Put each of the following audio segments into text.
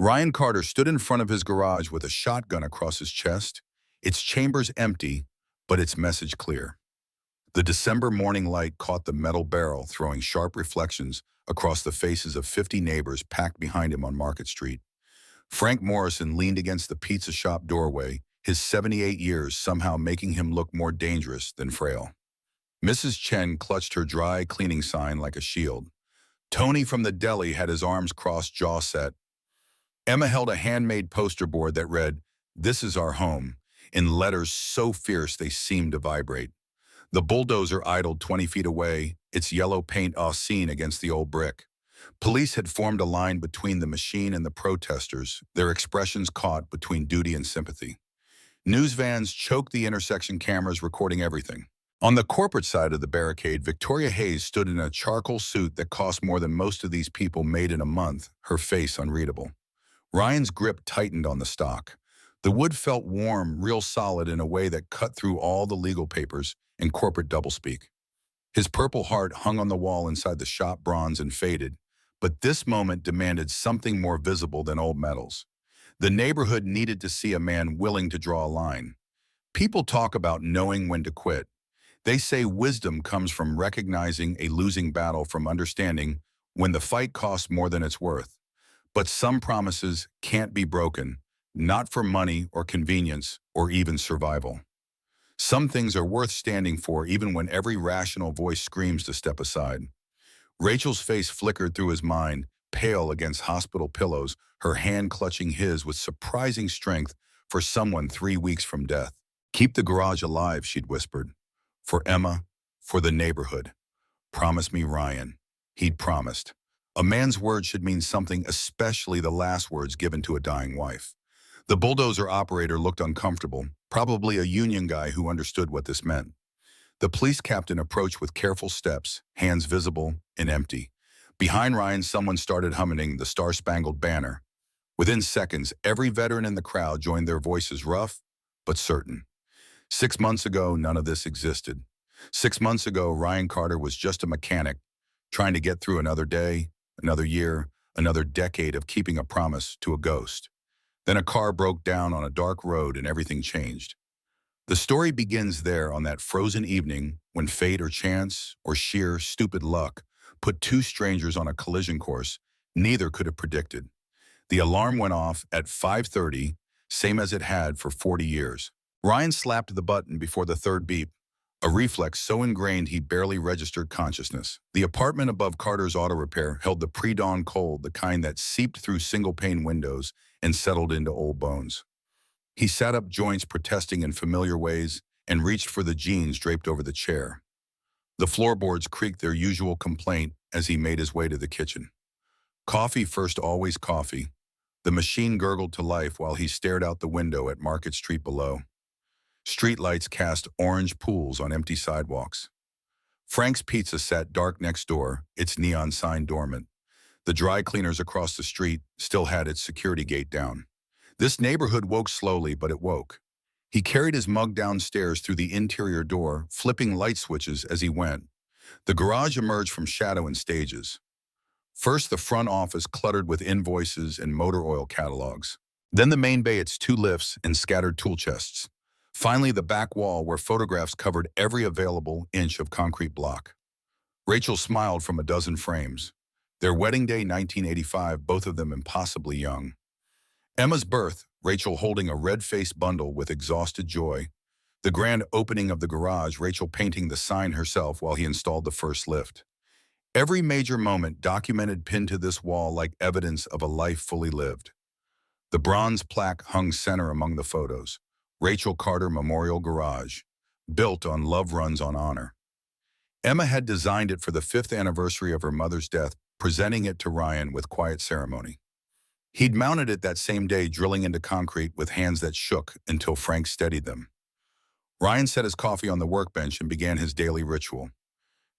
Ryan Carter stood in front of his garage with a shotgun across his chest, its chambers empty, but its message clear. The December morning light caught the metal barrel, throwing sharp reflections across the faces of 50 neighbors packed behind him on Market Street. Frank Morrison leaned against the pizza shop doorway, his 78 years somehow making him look more dangerous than frail. Mrs. Chen clutched her dry cleaning sign like a shield. Tony from the deli had his arms crossed, jaw set. Emma held a handmade poster board that read, "This is our home," in letters so fierce they seemed to vibrate. The bulldozer idled 20 feet away, its yellow paint seen against the old brick. Police had formed a line between the machine and the protesters, their expressions caught between duty and sympathy. News vans choked the intersection cameras recording everything. On the corporate side of the barricade, Victoria Hayes stood in a charcoal suit that cost more than most of these people made in a month, her face unreadable. Ryan's grip tightened on the stock. The wood felt warm, real solid in a way that cut through all the legal papers and corporate doublespeak. His purple heart hung on the wall inside the shop, bronze and faded, but this moment demanded something more visible than old medals. The neighborhood needed to see a man willing to draw a line. People talk about knowing when to quit. They say wisdom comes from recognizing a losing battle, from understanding when the fight costs more than it's worth. But some promises can't be broken, not for money or convenience or even survival. Some things are worth standing for even when every rational voice screams to step aside. Rachel's face flickered through his mind, pale against hospital pillows, her hand clutching his with surprising strength for someone 3 weeks from death. "Keep the garage alive," she'd whispered. "For Emma, for the neighborhood. Promise me, Ryan." He'd promised. A man's word should mean something, especially the last words given to a dying wife. The bulldozer operator looked uncomfortable, probably a union guy who understood what this meant. The police captain approached with careful steps, hands visible and empty. Behind Ryan, someone started humming the Star-Spangled Banner. Within seconds, every veteran in the crowd joined, their voices rough but certain. 6 months ago, none of this existed. 6 months ago, Ryan Carter was just a mechanic, trying to get through another day, another year, another decade of keeping a promise to a ghost. Then a car broke down on a dark road and everything changed. The story begins there, on that frozen evening when fate or chance or sheer stupid luck put two strangers on a collision course neither could have predicted. The alarm went off at 5:30, same as it had for 40 years. Ryan slapped the button before the third beep, a reflex so ingrained he barely registered consciousness. The apartment above Carter's auto repair held the pre-dawn cold, the kind that seeped through single-pane windows and settled into old bones. He sat up, joints protesting in familiar ways, and reached for the jeans draped over the chair. The floorboards creaked their usual complaint as he made his way to the kitchen. Coffee first, always coffee. The machine gurgled to life while he stared out the window at Market Street below. Streetlights cast orange pools on empty sidewalks. Frank's Pizza sat dark next door, its neon sign dormant. The dry cleaners across the street still had its security gate down. This neighborhood woke slowly, but it woke. He carried his mug downstairs through the interior door, flipping light switches as he went. The garage emerged from shadow in stages. First, the front office cluttered with invoices and motor oil catalogs. Then the main bay, its 2 lifts and scattered tool chests. Finally, the back wall where photographs covered every available inch of concrete block. Rachel smiled from a dozen frames. Their wedding day, 1985, both of them impossibly young. Emma's birth, Rachel holding a red-faced bundle with exhausted joy. The grand opening of the garage, Rachel painting the sign herself while he installed the first lift. Every major moment documented, pinned to this wall like evidence of a life fully lived. The bronze plaque hung center among the photos. Rachel Carter Memorial Garage, built on love runs on honor. Emma had designed it for the 5th anniversary of her mother's death, presenting it to Ryan with quiet ceremony. He'd mounted it that same day, drilling into concrete with hands that shook until Frank steadied them. Ryan set his coffee on the workbench and began his daily ritual.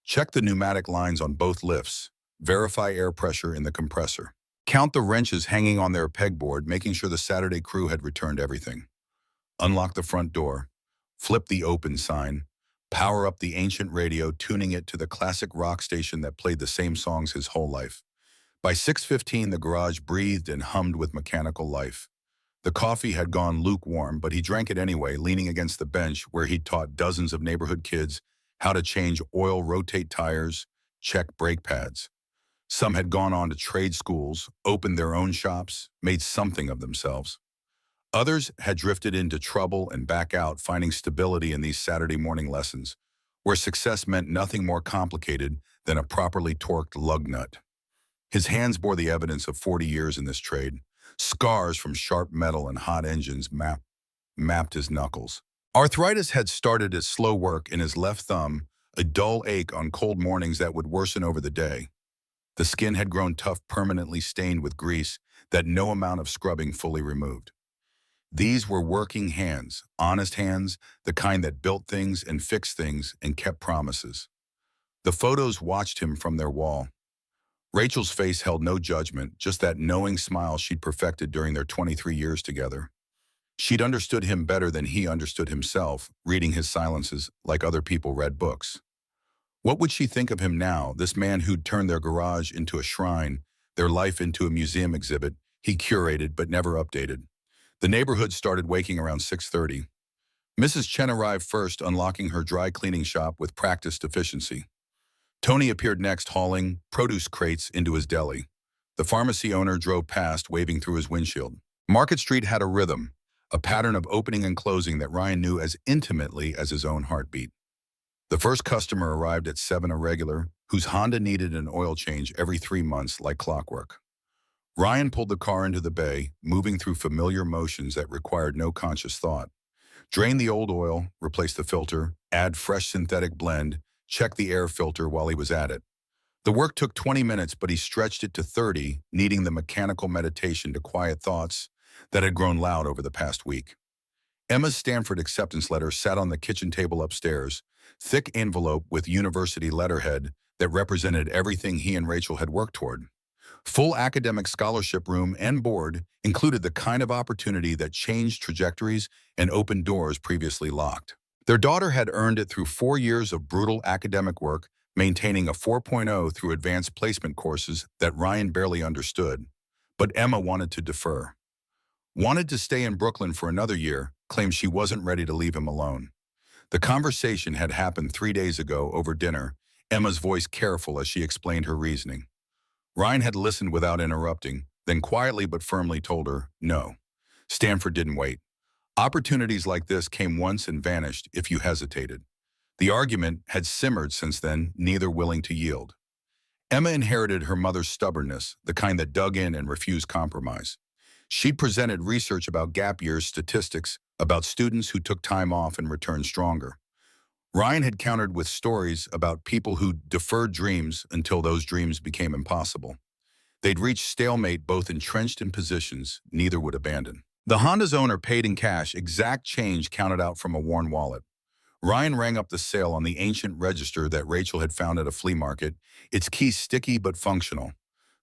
Check the pneumatic lines on both lifts. Verify air pressure in the compressor. Count the wrenches hanging on their pegboard, making sure the Saturday crew had returned everything. Unlock the front door. Flip the open sign. Power up the ancient radio, tuning it to the classic rock station that played the same songs his whole life. By 6:15, the garage breathed and hummed with mechanical life. The coffee had gone lukewarm, but he drank it anyway, leaning against the bench where he'd taught dozens of neighborhood kids how to change oil, rotate tires, check brake pads. Some had gone on to trade schools, opened their own shops, made something of themselves. Others had drifted into trouble and back out, finding stability in these Saturday morning lessons, where success meant nothing more complicated than a properly torqued lug nut. His hands bore the evidence of 40 years in this trade. Scars from sharp metal and hot engines mapped his knuckles. Arthritis had started as slow work in his left thumb, a dull ache on cold mornings that would worsen over the day. The skin had grown tough, permanently stained with grease that no amount of scrubbing fully removed. These were working hands, honest hands, the kind that built things and fixed things and kept promises. The photos watched him from their wall. Rachel's face held no judgment, just that knowing smile she'd perfected during their 23 years together. She'd understood him better than he understood himself, reading his silences like other people read books. What would she think of him now, this man who'd turned their garage into a shrine, their life into a museum exhibit he curated but never updated? The neighborhood started waking around 6:30. Mrs. Chen arrived first, unlocking her dry cleaning shop with practiced efficiency. Tony appeared next, hauling produce crates into his deli. The pharmacy owner drove past, waving through his windshield. Market Street had a rhythm, a pattern of opening and closing that Ryan knew as intimately as his own heartbeat. The first customer arrived at 7, a regular, whose Honda needed an oil change every 3 months like clockwork. Ryan pulled the car into the bay, moving through familiar motions that required no conscious thought. Drain the old oil, replace the filter, add fresh synthetic blend, check the air filter while he was at it. The work took 20 minutes, but he stretched it to 30, needing the mechanical meditation to quiet thoughts that had grown loud over the past week. Emma's Stanford acceptance letter sat on the kitchen table upstairs, thick envelope with university letterhead that represented everything he and Rachel had worked toward. Full academic scholarship room and board included the kind of opportunity that changed trajectories and opened doors previously locked. Their daughter had earned it through 4 years of brutal academic work, maintaining a 4.0 through advanced placement courses that Ryan barely understood. But Emma wanted to defer. Wanted to stay in Brooklyn for another year, claimed she wasn't ready to leave him alone. The conversation had happened 3 days ago over dinner, Emma's voice careful as she explained her reasoning. Ryan had listened without interrupting, then quietly but firmly told her, no. Stanford didn't wait. Opportunities like this came once and vanished if you hesitated. The argument had simmered since then, neither willing to yield. Emma inherited her mother's stubbornness, the kind that dug in and refused compromise. She'd presented research about gap years, statistics about students who took time off and returned stronger. Ryan had countered with stories about people who deferred dreams until those dreams became impossible. They'd reached stalemate, both entrenched in positions neither would abandon. The Honda's owner paid in cash, exact change counted out from a worn wallet. Ryan rang up the sale on the ancient register that Rachel had found at a flea market, its keys sticky but functional.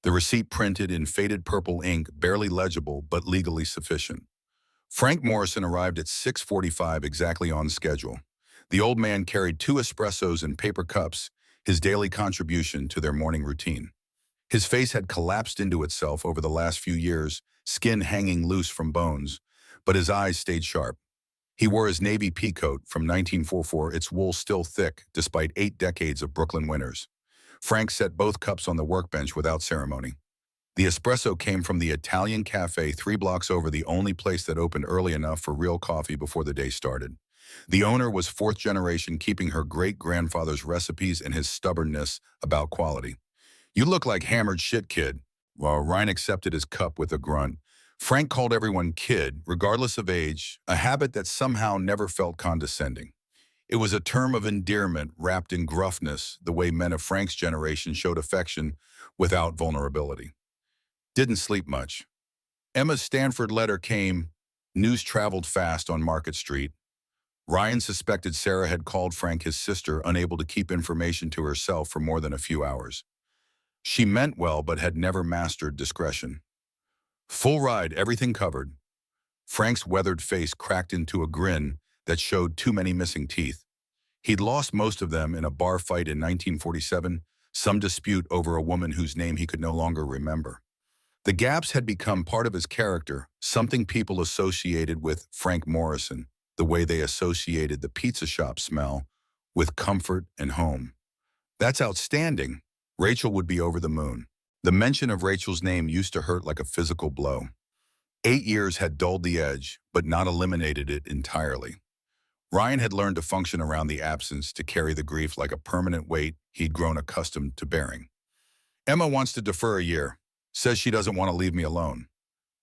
The receipt printed in faded purple ink, barely legible but legally sufficient. Frank Morrison arrived at 6:45, exactly on schedule. The old man carried 2 espressos in paper cups, his daily contribution to their morning routine. His face had collapsed into itself over the last few years, skin hanging loose from bones, but his eyes stayed sharp. He wore his navy pea coat from 1944, its wool still thick despite 8 decades of Brooklyn winters. Frank set both cups on the workbench without ceremony. The espresso came from the Italian cafe 3 blocks over, the only place that opened early enough for real coffee before the day started. The owner was 4th generation, keeping her great-grandfather's recipes and his stubbornness about quality. You look like hammered shit, kid. While Ryan accepted his cup with a grunt, Frank called everyone kid, regardless of age, a habit that somehow never felt condescending. It was a term of endearment wrapped in gruffness, the way men of Frank's generation showed affection without vulnerability. Didn't sleep much. Emma's Stanford letter came. News traveled fast on Market Street. Ryan suspected Sarah had called Frank his sister, unable to keep information to herself for more than a few hours. She meant well but had never mastered discretion. Full ride, everything covered. Frank's weathered face cracked into a grin that showed too many missing teeth. He'd lost most of them in a bar fight in 1947, some dispute over a woman whose name he could no longer remember. The gaps had become part of his character, something people associated with Frank Morrison, the way they associated the pizza shop smell with comfort and home. That's outstanding. Rachel would be over the moon. The mention of Rachel's name used to hurt like a physical blow. 8 years had dulled the edge, but not eliminated it entirely. Ryan had learned to function around the absence, to carry the grief like a permanent weight he'd grown accustomed to bearing. Emma wants to defer a year. Says she doesn't want to leave me alone.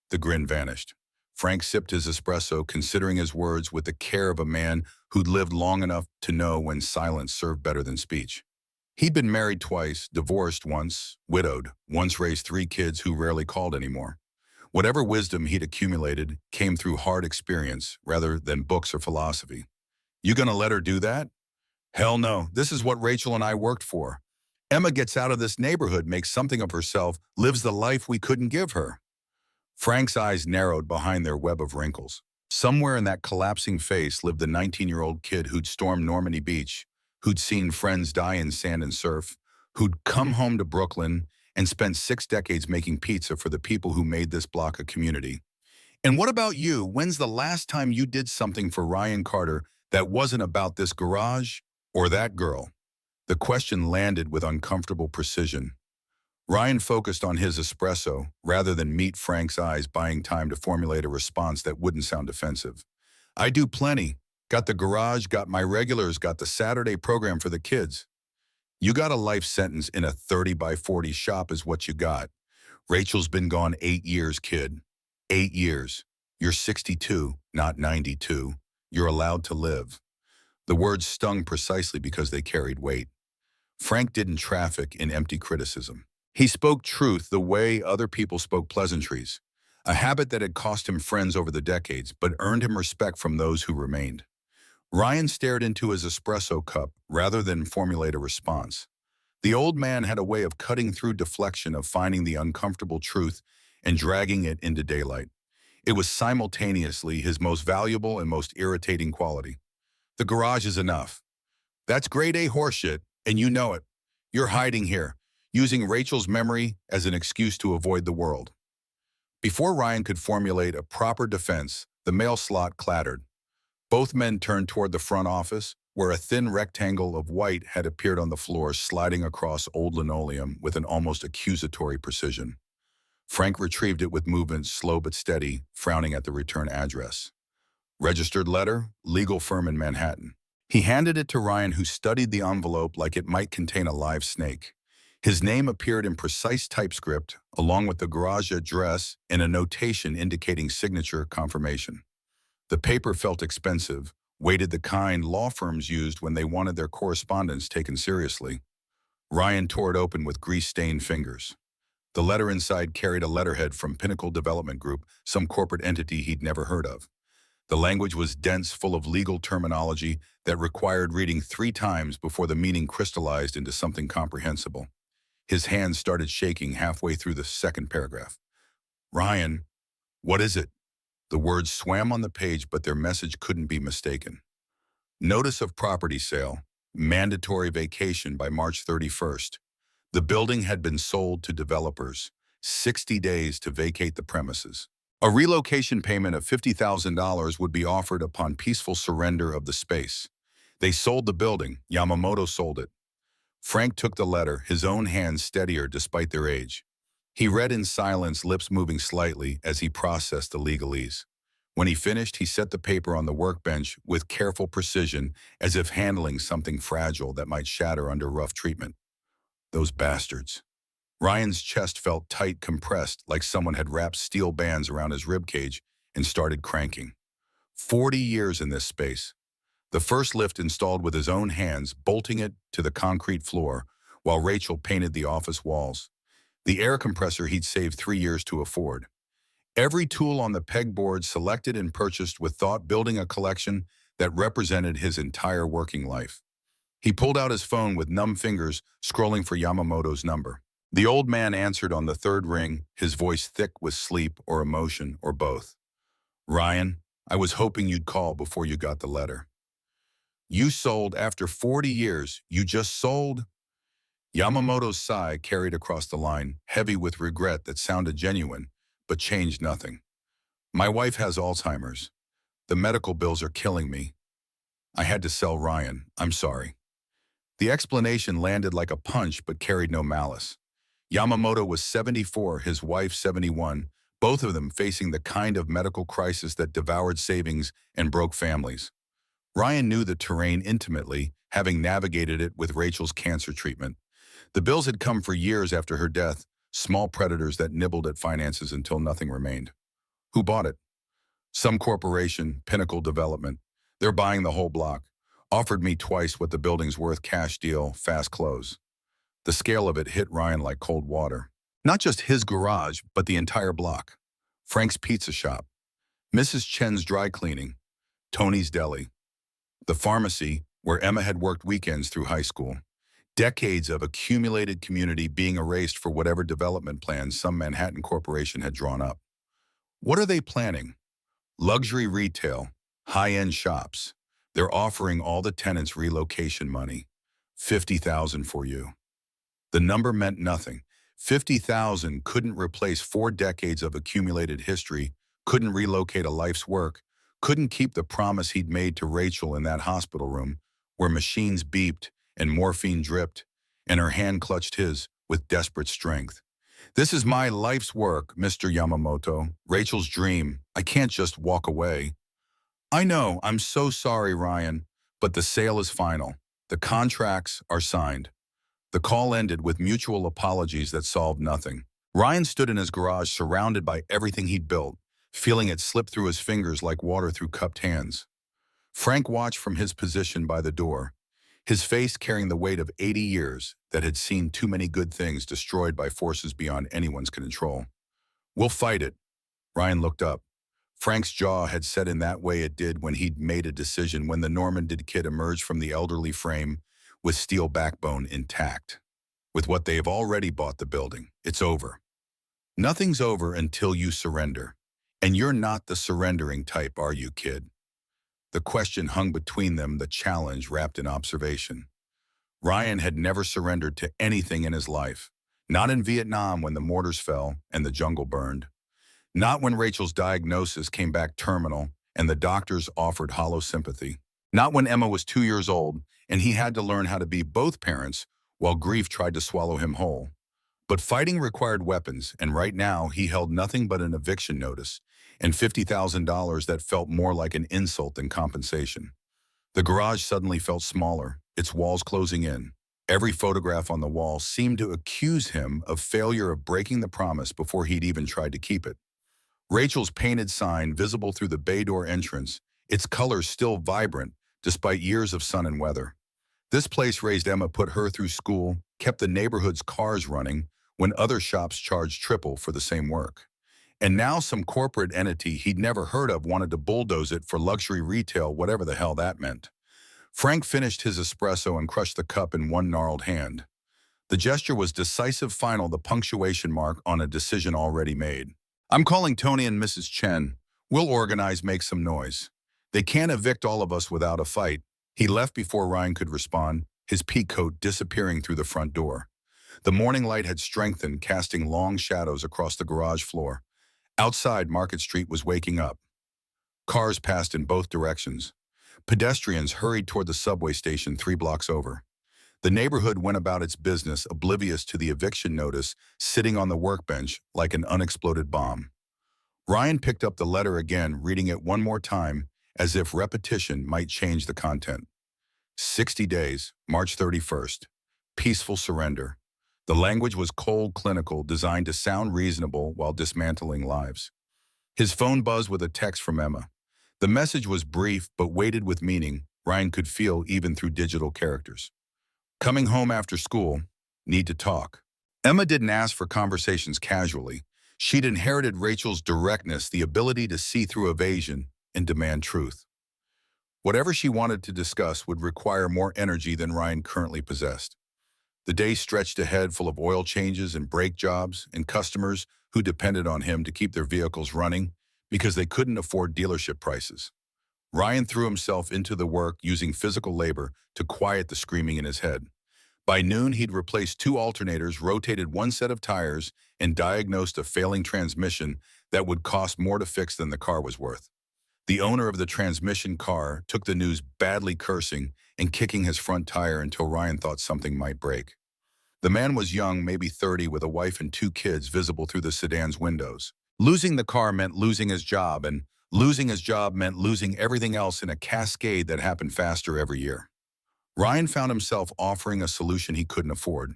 The grin vanished. Frank sipped his espresso, considering his words with the care of a man who'd lived long enough to know when silence served better than speech. He'd been married twice, divorced once, widowed, once raised 3 kids who rarely called anymore. Whatever wisdom he'd accumulated came through hard experience rather than books or philosophy. You gonna let her do that? Hell no, this is what Rachel and I worked for. Emma gets out of this neighborhood, makes something of herself, lives the life we couldn't give her. Frank's eyes narrowed behind their web of wrinkles. Somewhere in that collapsing face lived the 19-year-old kid who'd stormed Normandy Beach, who'd seen friends die in sand and surf, who'd come home to Brooklyn and spent 6 decades making pizza for the people who made this block a community. And what about you? When's the last time you did something for Ryan Carter that wasn't about this garage or that girl? The question landed with uncomfortable precision. Ryan focused on his espresso rather than meet Frank's eyes, buying time to formulate a response that wouldn't sound offensive. I do plenty. Got the garage, got my regulars, got the Saturday program for the kids. You got a life sentence in a 30 by 40 shop is what you got. Rachel's been gone 8 years, kid. 8 years. You're 62, not 92. You're allowed to live. The words stung precisely because they carried weight. Frank didn't traffic in empty criticism. He spoke truth the way other people spoke pleasantries, a habit that had cost him friends over the decades but earned him respect from those who remained. Ryan stared into his espresso cup rather than formulate a response. The old man had a way of cutting through deflection, of finding the uncomfortable truth and dragging it into daylight. It was simultaneously his most valuable and most irritating quality. The garage is enough. That's grade A horseshit, and you know it. You're hiding here, using Rachel's memory as an excuse to avoid the world. Before Ryan could formulate a proper defense, the mail slot clattered. Both men turned toward the front office, where a thin rectangle of white had appeared on the floor, sliding across old linoleum with an almost accusatory precision. Frank retrieved it with movements slow but steady, frowning at the return address. Registered letter, legal firm in Manhattan. He handed it to Ryan, who studied the envelope like it might contain a live snake. His name appeared in precise typescript, along with the garage address and a notation indicating signature confirmation. The paper felt expensive, weighted, the kind law firms used when they wanted their correspondence taken seriously. Ryan tore it open with grease-stained fingers. The letter inside carried a letterhead from Pinnacle Development Group, some corporate entity he'd never heard of. The language was dense, full of legal terminology that required reading 3 times before the meaning crystallized into something comprehensible. His hands started shaking halfway through the second paragraph. Ryan, what is it? The words swam on the page, but their message couldn't be mistaken. Notice of property sale, mandatory vacation by March 31st. The building had been sold to developers, 60 days to vacate the premises. A relocation payment of $50,000 would be offered upon peaceful surrender of the space. They sold the building. Yamamoto sold it. Frank took the letter, his own hands steadier despite their age. He read in silence, lips moving slightly as he processed the legalese. When he finished, he set the paper on the workbench with careful precision, as if handling something fragile that might shatter under rough treatment. Those bastards. Ryan's chest felt tight, compressed, like someone had wrapped steel bands around his ribcage and started cranking. 40 years in this space. The first lift installed with his own hands, bolting it to the concrete floor, while Rachel painted the office walls. The air compressor he'd saved 3 years to afford. Every tool on the pegboard selected and purchased with thought, building a collection that represented his entire working life. He pulled out his phone with numb fingers, scrolling for Yamamoto's number. The old man answered on the 3rd ring, his voice thick with sleep or emotion or both. Ryan, I was hoping you'd call before you got the letter. You sold after 40 years. You just sold? Yamamoto's sigh carried across the line, heavy with regret that sounded genuine, but changed nothing. My wife has Alzheimer's. The medical bills are killing me. I had to sell Ryan. I'm sorry. The explanation landed like a punch but carried no malice. Yamamoto was 74, his wife 71, both of them facing the kind of medical crisis that devoured savings and broke families. Ryan knew the terrain intimately, having navigated it with Rachel's cancer treatment. The bills had come for years after her death, small predators that nibbled at finances until nothing remained. Who bought it? Some corporation, Pinnacle Development. They're buying the whole block. Offered me twice what the building's worth, cash deal, fast close. The scale of it hit Ryan like cold water. Not just his garage, but the entire block. Frank's Pizza Shop, Mrs. Chen's Dry Cleaning, Tony's Deli, the pharmacy where Emma had worked weekends through high school. Decades of accumulated community being erased for whatever development plans some Manhattan corporation had drawn up. What are they planning? Luxury retail, high-end shops. They're offering all the tenants relocation money. $50,000 for you. The number meant nothing. $50,000 couldn't replace 4 decades of accumulated history, couldn't relocate a life's work, couldn't keep the promise he'd made to Rachel in that hospital room where machines beeped and morphine dripped, and her hand clutched his with desperate strength. This is my life's work, Mr. Yamamoto. Rachel's dream. I can't just walk away. I know, I'm so sorry, Ryan, but the sale is final. The contracts are signed. The call ended with mutual apologies that solved nothing. Ryan stood in his garage surrounded by everything he'd built, feeling it slip through his fingers like water through cupped hands. Frank watched from his position by the door, his face carrying the weight of 80 years that had seen too many good things destroyed by forces beyond anyone's control. We'll fight it. Ryan looked up. Frank's jaw had set in that way it did when he'd made a decision when the Normandy kid emerged from the elderly frame with steel backbone intact. With what they have already bought the building, it's over. Nothing's over until you surrender. And you're not the surrendering type, are you, kid? The question hung between them, the challenge wrapped in observation. Ryan had never surrendered to anything in his life. Not in Vietnam when the mortars fell and the jungle burned. Not when Rachel's diagnosis came back terminal and the doctors offered hollow sympathy. Not when Emma was 2 years old and he had to learn how to be both parents while grief tried to swallow him whole. But fighting required weapons, and right now he held nothing but an eviction notice and $50,000 that felt more like an insult than compensation. The garage suddenly felt smaller, its walls closing in. Every photograph on the wall seemed to accuse him of failure of breaking the promise before he'd even tried to keep it. Rachel's painted sign visible through the bay door entrance, its colors still vibrant despite years of sun and weather. This place raised Emma, put her through school, kept the neighborhood's cars running when other shops charged triple for the same work. And now some corporate entity he'd never heard of wanted to bulldoze it for luxury retail, whatever the hell that meant. Frank finished his espresso and crushed the cup in one gnarled hand. The gesture was decisive, final, the punctuation mark on a decision already made. I'm calling Tony and Mrs. Chen. We'll organize, make some noise. They can't evict all of us without a fight. He left before Ryan could respond, his pea coat disappearing through the front door. The morning light had strengthened, casting long shadows across the garage floor. Outside, Market Street was waking up. Cars passed in both directions. Pedestrians hurried toward the subway station 3 blocks over. The neighborhood went about its business, oblivious to the eviction notice sitting on the workbench like an unexploded bomb. Ryan picked up the letter again, reading it one more time, as if repetition might change the content. 60 days, March 31st. Peaceful surrender. The language was cold, clinical, designed to sound reasonable while dismantling lives. His phone buzzed with a text from Emma. The message was brief but weighted with meaning Ryan could feel even through digital characters. Coming home after school, need to talk. Emma didn't ask for conversations casually. She'd inherited Rachel's directness, the ability to see through evasion and demand truth. Whatever she wanted to discuss would require more energy than Ryan currently possessed. The day stretched ahead, full of oil changes and brake jobs and customers who depended on him to keep their vehicles running because they couldn't afford dealership prices. Ryan threw himself into the work, using physical labor to quiet the screaming in his head. By noon, he'd replaced two alternators, rotated one set of tires, and diagnosed a failing transmission that would cost more to fix than the car was worth. The owner of the transmission car took the news badly, cursing and kicking his front tire until Ryan thought something might break. The man was young, maybe 30, with a wife and two kids visible through the sedan's windows. Losing the car meant losing his job, and losing his job meant losing everything else in a cascade that happened faster every year. Ryan found himself offering a solution he couldn't afford.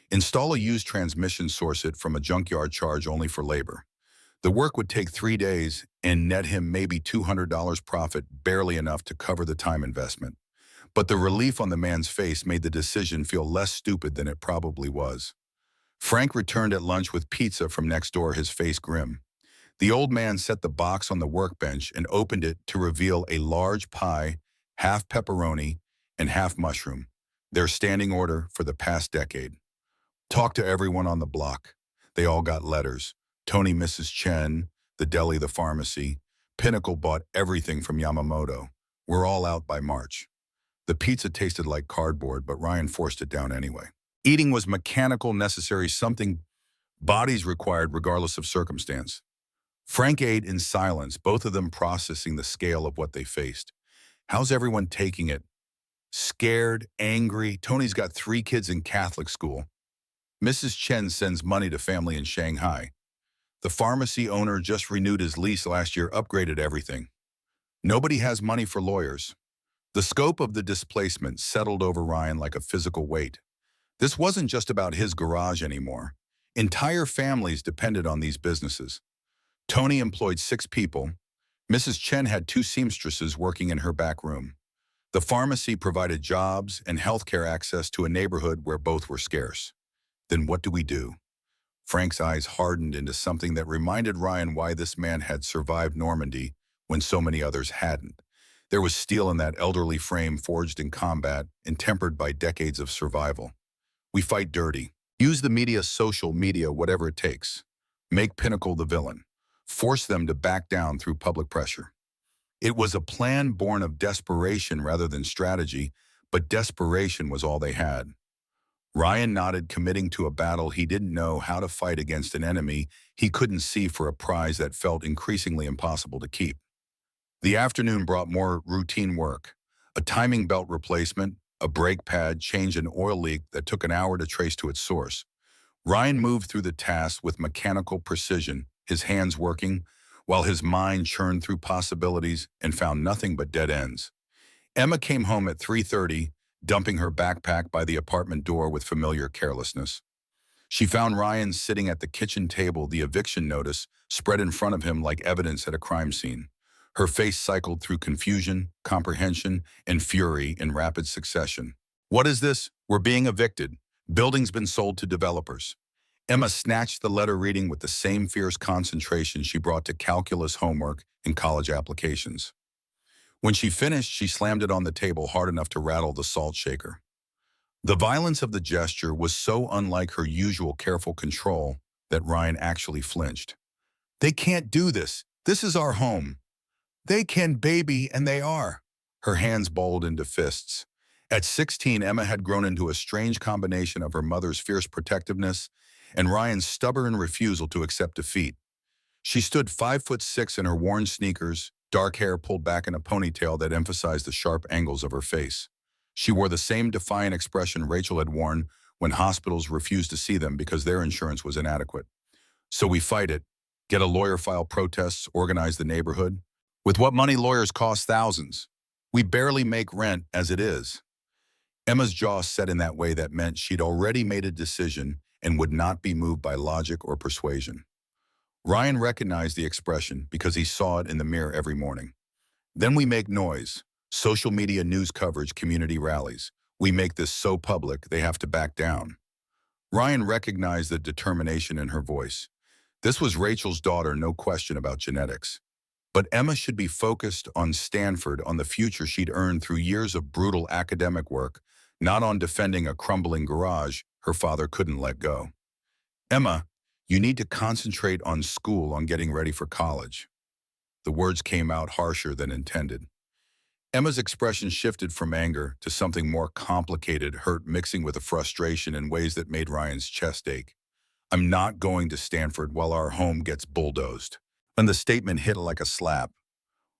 Install a used transmission, source it from a junkyard, charge only for labor. The work would take 3 days and net him maybe $200 profit, barely enough to cover the time investment. But the relief on the man's face made the decision feel less stupid than it probably was. Frank returned at lunch with pizza from next door, his face grim. The old man set the box on the workbench and opened it to reveal a large pie, half pepperoni and half mushroom, their standing order for the past decade. Talked to everyone on the block. They all got letters. Tony, Mrs. Chen, the deli, the pharmacy. Pinnacle bought everything from Yamamoto. We're all out by March. The pizza tasted like cardboard, but Ryan forced it down anyway. Eating was mechanical, necessary, something bodies required regardless of circumstance. Frank ate in silence, both of them processing the scale of what they faced. How's everyone taking it? Scared, angry. Tony's got 3 kids in Catholic school. Mrs. Chen sends money to family in Shanghai. The pharmacy owner just renewed his lease last year, upgraded everything. Nobody has money for lawyers. The scope of the displacement settled over Ryan like a physical weight. This wasn't just about his garage anymore. Entire families depended on these businesses. Tony employed 6 people. Mrs. Chen had 2 seamstresses working in her back room. The pharmacy provided jobs and healthcare access to a neighborhood where both were scarce. Then what do we do? Frank's eyes hardened into something that reminded Ryan why this man had survived Normandy when so many others hadn't. There was steel in that elderly frame, forged in combat and tempered by decades of survival. We fight dirty. Use the media, social media, whatever it takes. Make Pinnacle the villain. Force them to back down through public pressure. It was a plan born of desperation rather than strategy, but desperation was all they had. Ryan nodded, committing to a battle he didn't know how to fight against an enemy he couldn't see, for a prize that felt increasingly impossible to keep. The afternoon brought more routine work. A timing belt replacement, a brake pad change, an oil leak that took an hour to trace to its source. Ryan moved through the task with mechanical precision, his hands working, while his mind churned through possibilities and found nothing but dead ends. Emma came home at 3:30, dumping her backpack by the apartment door with familiar carelessness. She found Ryan sitting at the kitchen table, the eviction notice spread in front of him like evidence at a crime scene. Her face cycled through confusion, comprehension, and fury in rapid succession. What is this? We're being evicted. Building's been sold to developers. Emma snatched the letter, reading with the same fierce concentration she brought to calculus homework and college applications. When she finished, she slammed it on the table hard enough to rattle the salt shaker. The violence of the gesture was so unlike her usual careful control that Ryan actually flinched. They can't do this. This is our home. They can, baby, and they are. Her hands balled into fists. At 16, Emma had grown into a strange combination of her mother's fierce protectiveness and Ryan's stubborn refusal to accept defeat. She stood 5'6" in her worn sneakers, dark hair pulled back in a ponytail that emphasized the sharp angles of her face. She wore the same defiant expression Rachel had worn when hospitals refused to see them because their insurance was inadequate. So we fight it, get a lawyer, file protests, organize the neighborhood. With what money lawyers cost thousands. We barely make rent as it is. Emma's jaw set in that way that meant she'd already made a decision and would not be moved by logic or persuasion. Ryan recognized the expression because he saw it in the mirror every morning. Then we make noise. Social media, news coverage, community rallies. We make this so public they have to back down. Ryan recognized the determination in her voice. This was Rachel's daughter, no question about genetics. But Emma should be focused on Stanford, on the future she'd earned through years of brutal academic work, not on defending a crumbling garage her father couldn't let go. Emma, you need to concentrate on school, on getting ready for college. The words came out harsher than intended. Emma's expression shifted from anger to something more complicated, hurt mixing with a frustration in ways that made Ryan's chest ache. I'm not going to Stanford while our home gets bulldozed. And the statement hit like a slap.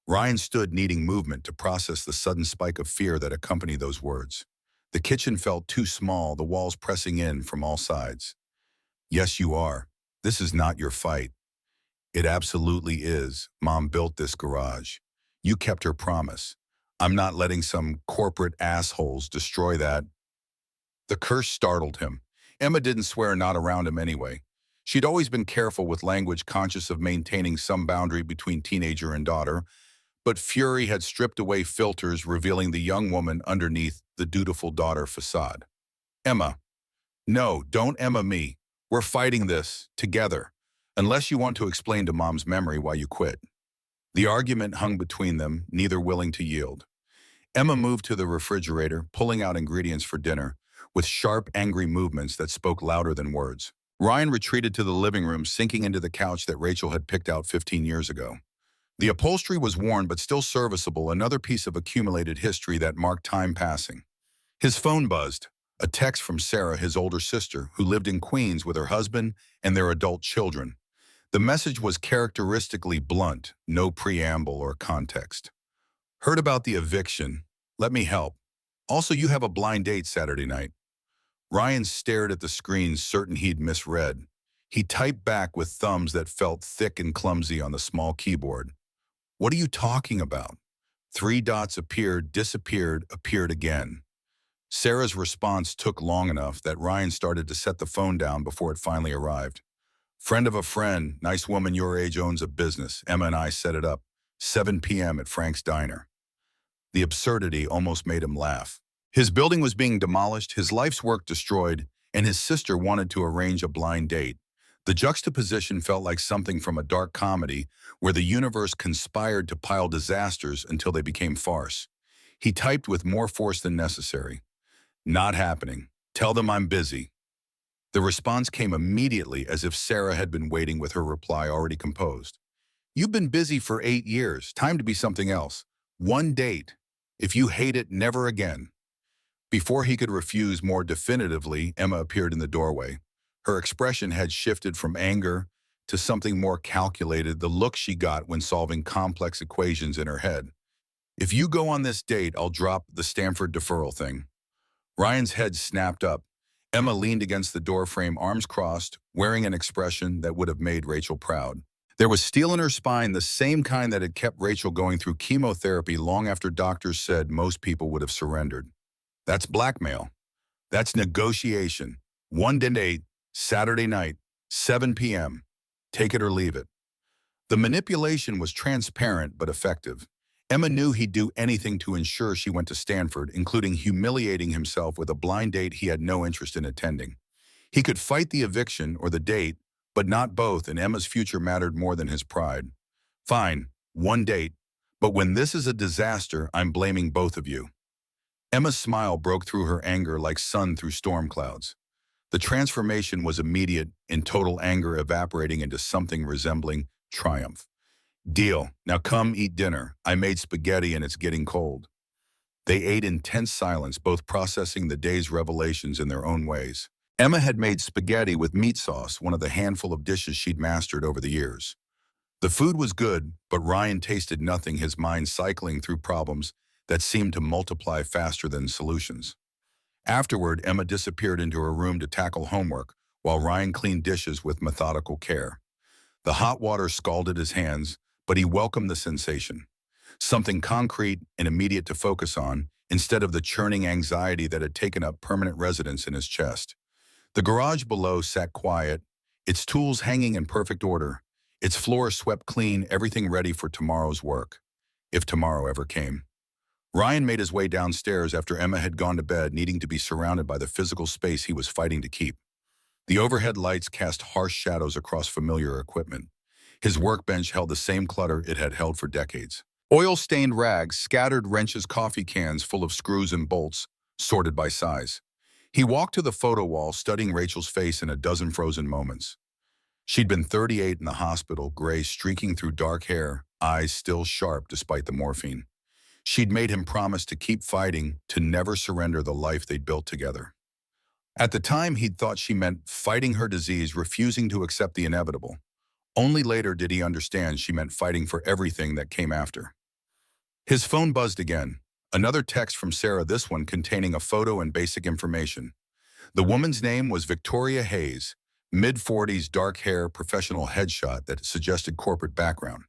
Ryan stood needing movement to process the sudden spike of fear that accompanied those words. The kitchen felt too small, the walls pressing in from all sides. Yes, you are. This is not your fight. It absolutely is. Mom built this garage. You kept her promise. I'm not letting some corporate assholes destroy that. The curse startled him. Emma didn't swear not around him anyway. She'd always been careful with language, conscious of maintaining some boundary between teenager and daughter, but fury had stripped away filters, revealing the young woman underneath the dutiful daughter facade. Emma. No, don't Emma me. We're fighting this, together. Unless you want to explain to Mom's memory why you quit. The argument hung between them, neither willing to yield. Emma moved to the refrigerator, pulling out ingredients for dinner, with sharp, angry movements that spoke louder than words. Ryan retreated to the living room, sinking into the couch that Rachel had picked out 15 years ago. The upholstery was worn but still serviceable, another piece of accumulated history that marked time passing. His phone buzzed, a text from Sarah, his older sister, who lived in Queens with her husband and their adult children. The message was characteristically blunt, no preamble or context. Heard about the eviction. Let me help. Also, you have a blind date Saturday night. Ryan stared at the screen, certain he'd misread. He typed back with thumbs that felt thick and clumsy on the small keyboard. What are you talking about? 3 dots appeared, disappeared, appeared again. Sarah's response took long enough that Ryan started to set the phone down before it finally arrived. Friend of a friend, nice woman your age owns a business. Emma and I set it up. 7 p.m. at Frank's Diner. The absurdity almost made him laugh. His building was being demolished, his life's work destroyed, and his sister wanted to arrange a blind date. The juxtaposition felt like something from a dark comedy where the universe conspired to pile disasters until they became farce. He typed with more force than necessary. Not happening. Tell them I'm busy. The response came immediately, as if Sarah had been waiting with her reply already composed. You've been busy for 8 years. Time to be something else. One date. If you hate it, never again. Before he could refuse more definitively, Emma appeared in the doorway. Her expression had shifted from anger to something more calculated, the look she got when solving complex equations in her head. If you go on this date, I'll drop the Stanford deferral thing. Ryan's head snapped up. Emma leaned against the doorframe, arms crossed, wearing an expression that would have made Rachel proud. There was steel in her spine, the same kind that had kept Rachel going through chemotherapy long after doctors said most people would have surrendered. That's blackmail. That's negotiation. 1 date, Saturday night, 7 p.m. Take it or leave it. The manipulation was transparent but effective. Emma knew he'd do anything to ensure she went to Stanford, including humiliating himself with a blind date he had no interest in attending. He could fight the eviction or the date, but not both, and Emma's future mattered more than his pride. Fine, 1 date, but when this is a disaster, I'm blaming both of you. Emma's smile broke through her anger like sun through storm clouds. The transformation was immediate, in total anger evaporating into something resembling triumph. Deal. Now come eat dinner. I made spaghetti and it's getting cold. They ate in tense silence, both processing the day's revelations in their own ways. Emma had made spaghetti with meat sauce, one of the handful of dishes she'd mastered over the years. The food was good, but Ryan tasted nothing, his mind cycling through problems that seemed to multiply faster than solutions. Afterward, Emma disappeared into her room to tackle homework, while Ryan cleaned dishes with methodical care. The hot water scalded his hands, but he welcomed the sensation. Something concrete and immediate to focus on, instead of the churning anxiety that had taken up permanent residence in his chest. The garage below sat quiet, its tools hanging in perfect order, its floor swept clean, everything ready for tomorrow's work, if tomorrow ever came. Ryan made his way downstairs after Emma had gone to bed, needing to be surrounded by the physical space he was fighting to keep. The overhead lights cast harsh shadows across familiar equipment. His workbench held the same clutter it had held for decades. Oil-stained rags, scattered wrenches, coffee cans full of screws and bolts, sorted by size. He walked to the photo wall, studying Rachel's face in a dozen frozen moments. She'd been 38 in the hospital, gray streaking through dark hair, eyes still sharp despite the morphine. She'd made him promise to keep fighting, to never surrender the life they'd built together. At the time, he'd thought she meant fighting her disease, refusing to accept the inevitable. Only later did he understand she meant fighting for everything that came after. His phone buzzed again. Another text from Sarah, this one containing a photo and basic information. The woman's name was Victoria Hayes, mid-40s, dark hair, professional headshot that suggested corporate background.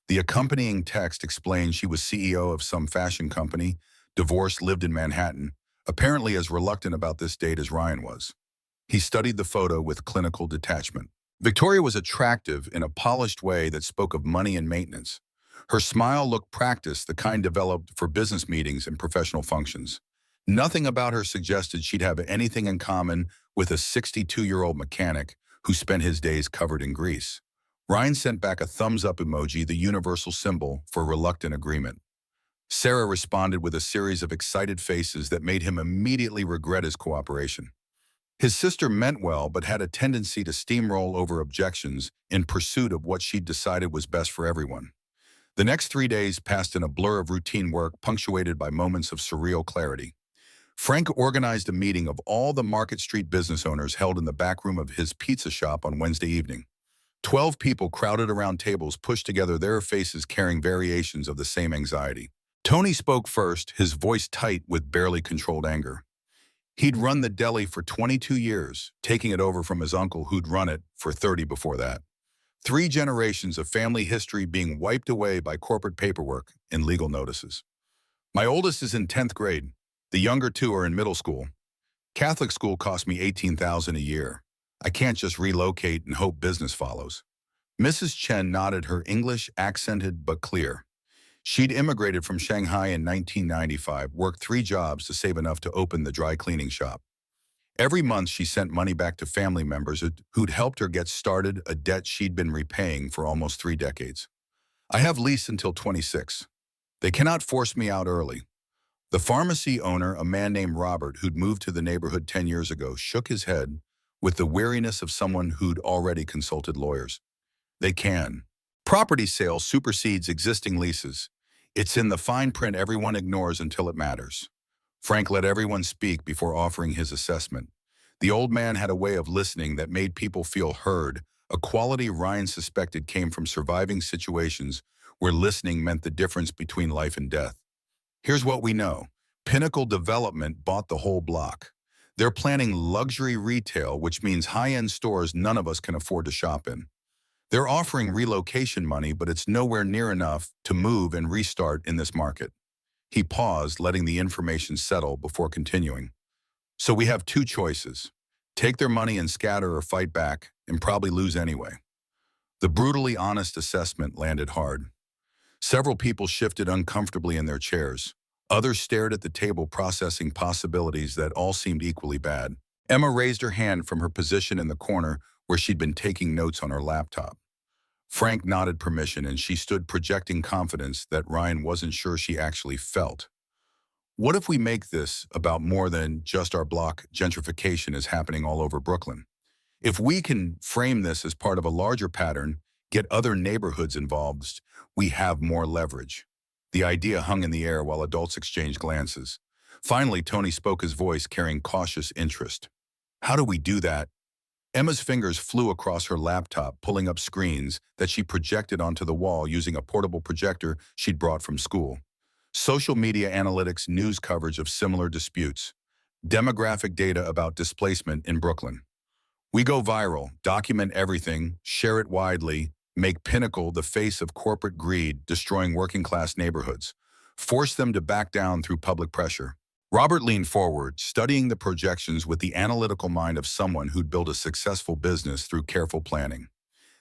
The accompanying text explained she was CEO of some fashion company, divorced, lived in Manhattan, apparently as reluctant about this date as Ryan was. He studied the photo with clinical detachment. Victoria was attractive in a polished way that spoke of money and maintenance. Her smile looked practiced, the kind developed for business meetings and professional functions. Nothing about her suggested she'd have anything in common with a 62-year-old mechanic who spent his days covered in grease. Ryan sent back a thumbs-up emoji, the universal symbol for reluctant agreement. Sarah responded with a series of excited faces that made him immediately regret his cooperation. His sister meant well, but had a tendency to steamroll over objections in pursuit of what she'd decided was best for everyone. The next 3 days passed in a blur of routine work, punctuated by moments of surreal clarity. Frank organized a meeting of all the Market Street business owners held in the back room of his pizza shop on Wednesday evening. 12 people crowded around tables, pushed together, their faces carrying variations of the same anxiety. Tony spoke first, his voice tight with barely controlled anger. He'd run the deli for 22 years, taking it over from his uncle who'd run it for 30 before that. 3 generations of family history being wiped away by corporate paperwork and legal notices. My oldest is in 10th grade. The younger 2 are in middle school. Catholic school cost me $18,000 a year. I can't just relocate and hope business follows. Mrs. Chen nodded, her English accented but clear. She'd immigrated from Shanghai in 1995, worked 3 jobs to save enough to open the dry cleaning shop. Every month she sent money back to family members who'd helped her get started, a debt she'd been repaying for almost 3 decades. I have lease until 26. They cannot force me out early. The pharmacy owner, a man named Robert, who'd moved to the neighborhood 10 years ago, shook his head with the weariness of someone who'd already consulted lawyers. They can. Property sale supersedes existing leases. It's in the fine print everyone ignores until it matters. Frank let everyone speak before offering his assessment. The old man had a way of listening that made people feel heard, a quality Ryan suspected came from surviving situations where listening meant the difference between life and death. Here's what we know. Pinnacle Development bought the whole block. They're planning luxury retail, which means high-end stores none of us can afford to shop in. They're offering relocation money, but it's nowhere near enough to move and restart in this market. He paused, letting the information settle before continuing. So we have 2 choices. Take their money and scatter, or fight back and probably lose anyway. The brutally honest assessment landed hard. Several people shifted uncomfortably in their chairs. Others stared at the table, processing possibilities that all seemed equally bad. Emma raised her hand from her position in the corner where she'd been taking notes on her laptop. Frank nodded permission, and she stood projecting confidence that Ryan wasn't sure she actually felt. What if we make this about more than just our block? Gentrification is happening all over Brooklyn. If we can frame this as part of a larger pattern, get other neighborhoods involved, we have more leverage. The idea hung in the air while adults exchanged glances. Finally, Tony spoke, his voice carrying cautious interest. How do we do that? Emma's fingers flew across her laptop, pulling up screens that she projected onto the wall using a portable projector she'd brought from school. Social media analytics, news coverage of similar disputes, demographic data about displacement in Brooklyn. We go viral, document everything, share it widely, make Pinnacle the face of corporate greed, destroying working-class neighborhoods. Force them to back down through public pressure. Robert leaned forward, studying the projections with the analytical mind of someone who'd built a successful business through careful planning.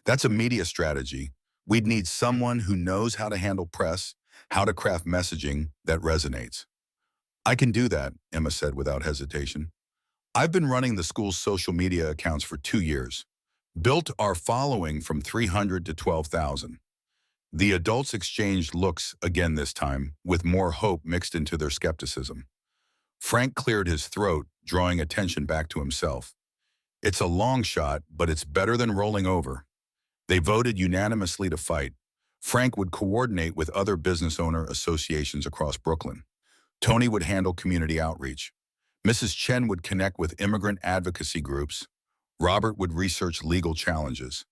That's a media strategy. We'd need someone who knows how to handle press, how to craft messaging that resonates. I can do that, Emma said without hesitation. I've been running the school's social media accounts for 2 years. Built our following from 300 to 12,000. The adults exchanged looks again this time, with more hope mixed into their skepticism. Frank cleared his throat, drawing attention back to himself. It's a long shot, but it's better than rolling over. They voted unanimously to fight. Frank would coordinate with other business owner associations across Brooklyn. Tony would handle community outreach. Mrs. Chen would connect with immigrant advocacy groups. Robert would research legal challenges.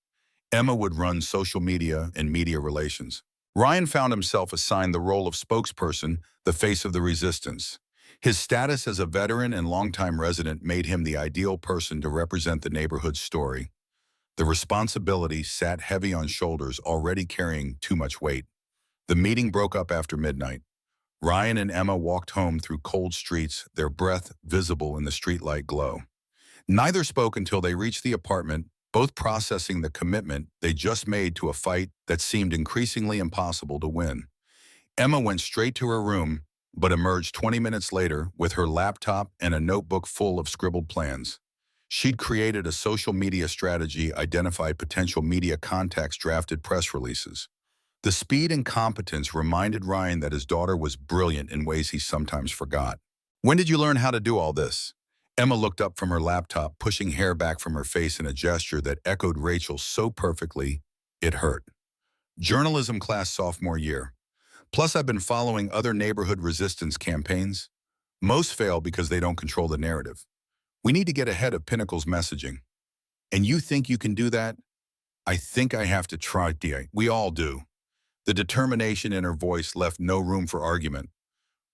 Emma would run social media and media relations. Ryan found himself assigned the role of spokesperson, the face of the resistance. His status as a veteran and longtime resident made him the ideal person to represent the neighborhood's story. The responsibility sat heavy on shoulders already carrying too much weight. The meeting broke up after midnight. Ryan and Emma walked home through cold streets, their breath visible in the streetlight glow. Neither spoke until they reached the apartment, both processing the commitment they just made to a fight that seemed increasingly impossible to win. Emma went straight to her room, but emerged 20 minutes later with her laptop and a notebook full of scribbled plans. She'd created a social media strategy, identified potential media contacts, drafted press releases. The speed and competence reminded Ryan that his daughter was brilliant in ways he sometimes forgot. "When did you learn how to do all this?" Emma looked up from her laptop, pushing hair back from her face in a gesture that echoed Rachel so perfectly, it hurt. "Journalism class sophomore year. Plus, I've been following other neighborhood resistance campaigns. Most fail because they don't control the narrative. We need to get ahead of Pinnacle's messaging. And you think you can do that? I think I have to try, DA. We all do." The determination in her voice left no room for argument.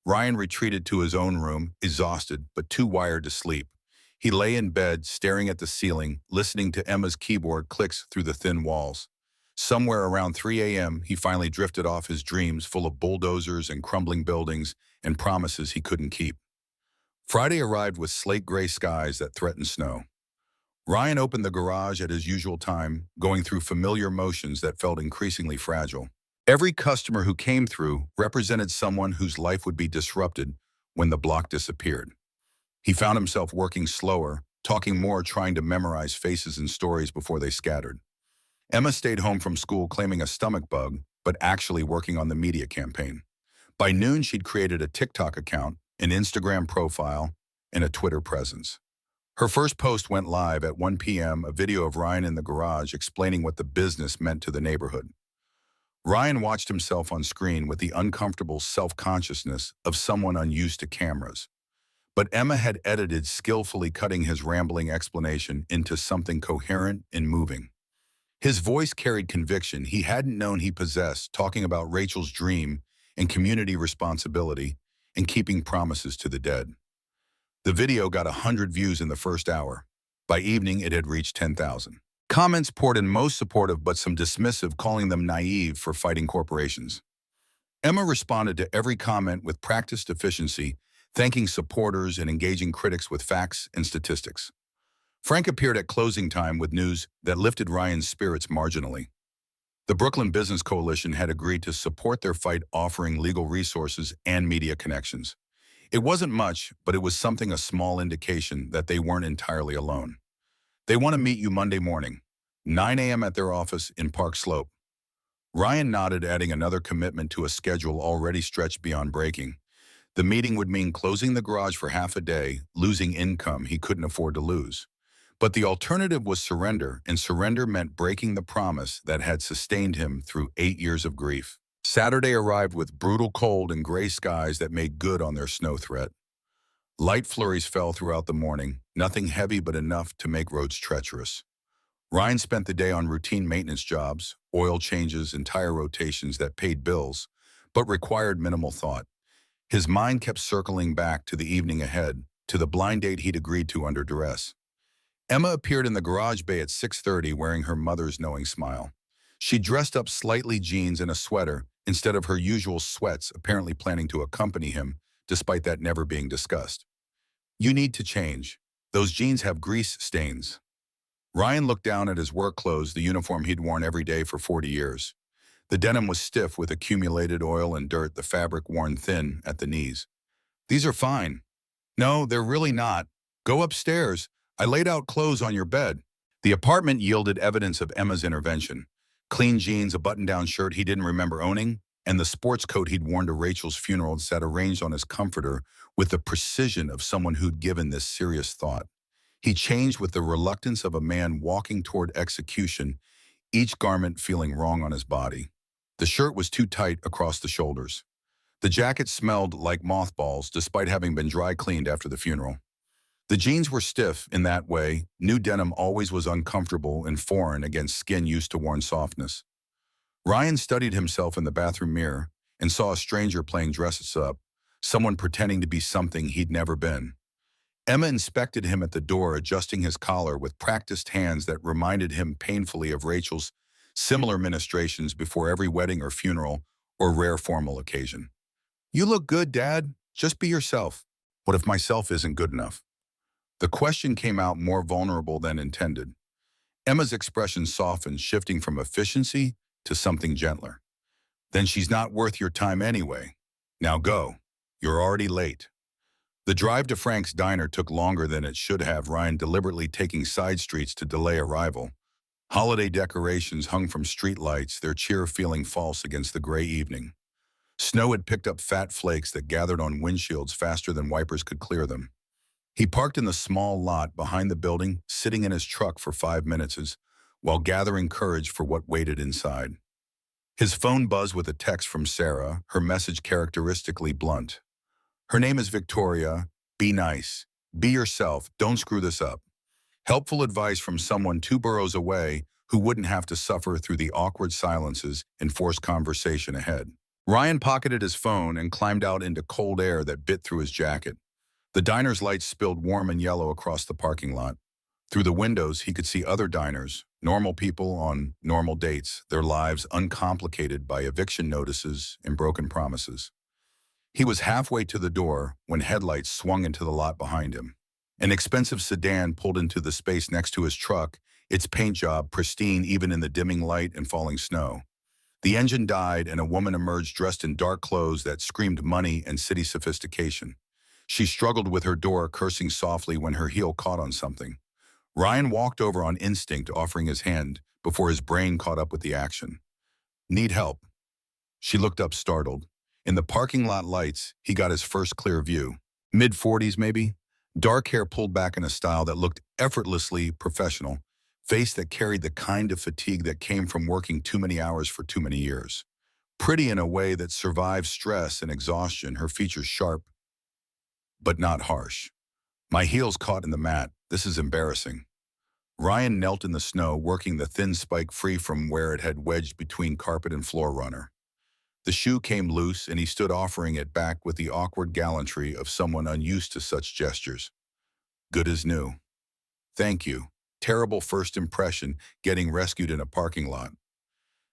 Ryan retreated to his own room, exhausted but too wired to sleep. He lay in bed, staring at the ceiling, listening to Emma's keyboard clicks through the thin walls. Somewhere around 3 a.m., he finally drifted off his dreams full of bulldozers and crumbling buildings and promises he couldn't keep. Friday arrived with slate-gray skies that threatened snow. Ryan opened the garage at his usual time, going through familiar motions that felt increasingly fragile. Every customer who came through represented someone whose life would be disrupted when the block disappeared. He found himself working slower, talking more, trying to memorize faces and stories before they scattered. Emma stayed home from school claiming a stomach bug, but actually working on the media campaign. By noon, she'd created a TikTok account, an Instagram profile, and a Twitter presence. Her first post went live at 1 p.m., a video of Ryan in the garage explaining what the business meant to the neighborhood. Ryan watched himself on screen with the uncomfortable self-consciousness of someone unused to cameras. But Emma had edited, skillfully cutting his rambling explanation into something coherent and moving. His voice carried conviction he hadn't known he possessed, talking about Rachel's dream and community responsibility and keeping promises to the dead. The video got 100 views in the first hour. By evening, it had reached 10,000. Comments poured in, most supportive but some dismissive, calling them naive for fighting corporations. Emma responded to every comment with practiced efficiency, thanking supporters and engaging critics with facts and statistics. Frank appeared at closing time with news that lifted Ryan's spirits marginally. The Brooklyn Business Coalition had agreed to support their fight, offering legal resources and media connections. It wasn't much, but it was something, a small indication that they weren't entirely alone. "They want to meet you Monday morning, 9 a.m. at their office in Park Slope." Ryan nodded, adding another commitment to a schedule already stretched beyond breaking. The meeting would mean closing the garage for half a day, losing income he couldn't afford to lose. But the alternative was surrender, and surrender meant breaking the promise that had sustained him through 8 years of grief. Saturday arrived with brutal cold and gray skies that made good on their snow threat. Light flurries fell throughout the morning, nothing heavy but enough to make roads treacherous. Ryan spent the day on routine maintenance jobs, oil changes and tire rotations that paid bills, but required minimal thought. His mind kept circling back to the evening ahead, to the blind date he'd agreed to under duress. Emma appeared in the garage bay at 6:30 wearing her mother's knowing smile. She dressed up slightly, jeans and a sweater, instead of her usual sweats, apparently planning to accompany him, despite that never being discussed. "You need to change. Those jeans have grease stains." Ryan looked down at his work clothes, the uniform he'd worn every day for 40 years. The denim was stiff with accumulated oil and dirt, the fabric worn thin at the knees. "These are fine." "No, they're really not. Go upstairs. I laid out clothes on your bed." The apartment yielded evidence of Emma's intervention. Clean jeans, a button-down shirt he didn't remember owning, and the sports coat he'd worn to Rachel's funeral sat arranged on his comforter with the precision of someone who'd given this serious thought. He changed with the reluctance of a man walking toward execution, each garment feeling wrong on his body. The shirt was too tight across the shoulders. The jacket smelled like mothballs despite having been dry cleaned after the funeral. The jeans were stiff in that way. New denim always was uncomfortable and foreign against skin used to worn softness. Ryan studied himself in the bathroom mirror and saw a stranger playing dress-up, someone pretending to be something he'd never been. Emma inspected him at the door, adjusting his collar with practiced hands that reminded him painfully of Rachel's similar ministrations before every wedding or funeral or rare formal occasion. "You look good, Dad. Just be yourself." "What if myself isn't good enough?" The question came out more vulnerable than intended. Emma's expression softened, shifting from efficiency to something gentler. "Then she's not worth your time anyway. Now go. You're already late." The drive to Frank's diner took longer than it should have, Ryan deliberately taking side streets to delay arrival. Holiday decorations hung from street lights, their cheer feeling false against the gray evening. Snow had picked up fat flakes that gathered on windshields faster than wipers could clear them. He parked in the small lot behind the building, sitting in his truck for 5 minutes while gathering courage for what waited inside. His phone buzzed with a text from Sarah, her message characteristically blunt. "Her name is Victoria. Be nice. Be yourself. Don't screw this up." Helpful advice from someone 2 boroughs away who wouldn't have to suffer through the awkward silences and forced conversation ahead. Ryan pocketed his phone and climbed out into cold air that bit through his jacket. The diner's lights spilled warm and yellow across the parking lot. Through the windows, he could see other diners, normal people on normal dates, their lives uncomplicated by eviction notices and broken promises. He was halfway to the door when headlights swung into the lot behind him. An expensive sedan pulled into the space next to his truck, its paint job pristine even in the dimming light and falling snow. The engine died and a woman emerged dressed in dark clothes that screamed money and city sophistication. She struggled with her door, cursing softly when her heel caught on something. Ryan walked over on instinct, offering his hand, before his brain caught up with the action. "Need help?" She looked up, startled. In the parking lot lights, he got his first clear view. Mid-40s, maybe? Dark hair pulled back in a style that looked effortlessly professional, face that carried the kind of fatigue that came from working too many hours for too many years. Pretty in a way that survived stress and exhaustion, her features sharp, but not harsh. "My heels caught in the mat. This is embarrassing." Ryan knelt in the snow, working the thin spike free from where it had wedged between carpet and floor runner. The shoe came loose, and he stood offering it back with the awkward gallantry of someone unused to such gestures. "Good as new." "Thank you." Terrible first impression, getting rescued in a parking lot.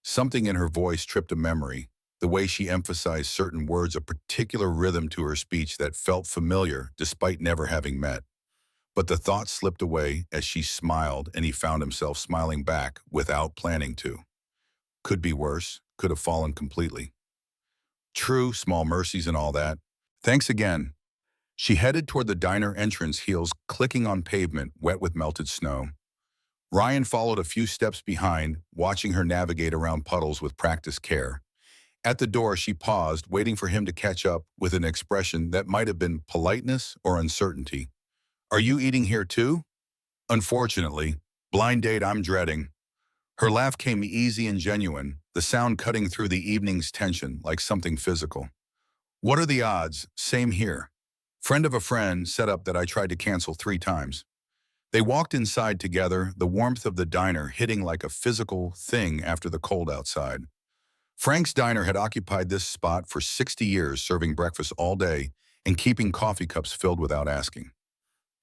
Something in her voice tripped a memory, the way she emphasized certain words, a particular rhythm to her speech that felt familiar despite never having met. But the thought slipped away as she smiled, and he found himself smiling back without planning to. Could be worse, could have fallen completely. True, small mercies and all that. "Thanks again." She headed toward the diner entrance, heels clicking on pavement wet with melted snow. Ryan followed a few steps behind, watching her navigate around puddles with practiced care. At the door, she paused, waiting for him to catch up with an expression that might have been politeness or uncertainty. "Are you eating here too?" "Unfortunately. Blind date I'm dreading." Her laugh came easy and genuine, the sound cutting through the evening's tension like something physical. "What are the odds? Same here. Friend of a friend set up that I tried to cancel 3 times." They walked inside together, the warmth of the diner hitting like a physical thing after the cold outside. Frank's Diner had occupied this spot for 60 years, serving breakfast all day and keeping coffee cups filled without asking.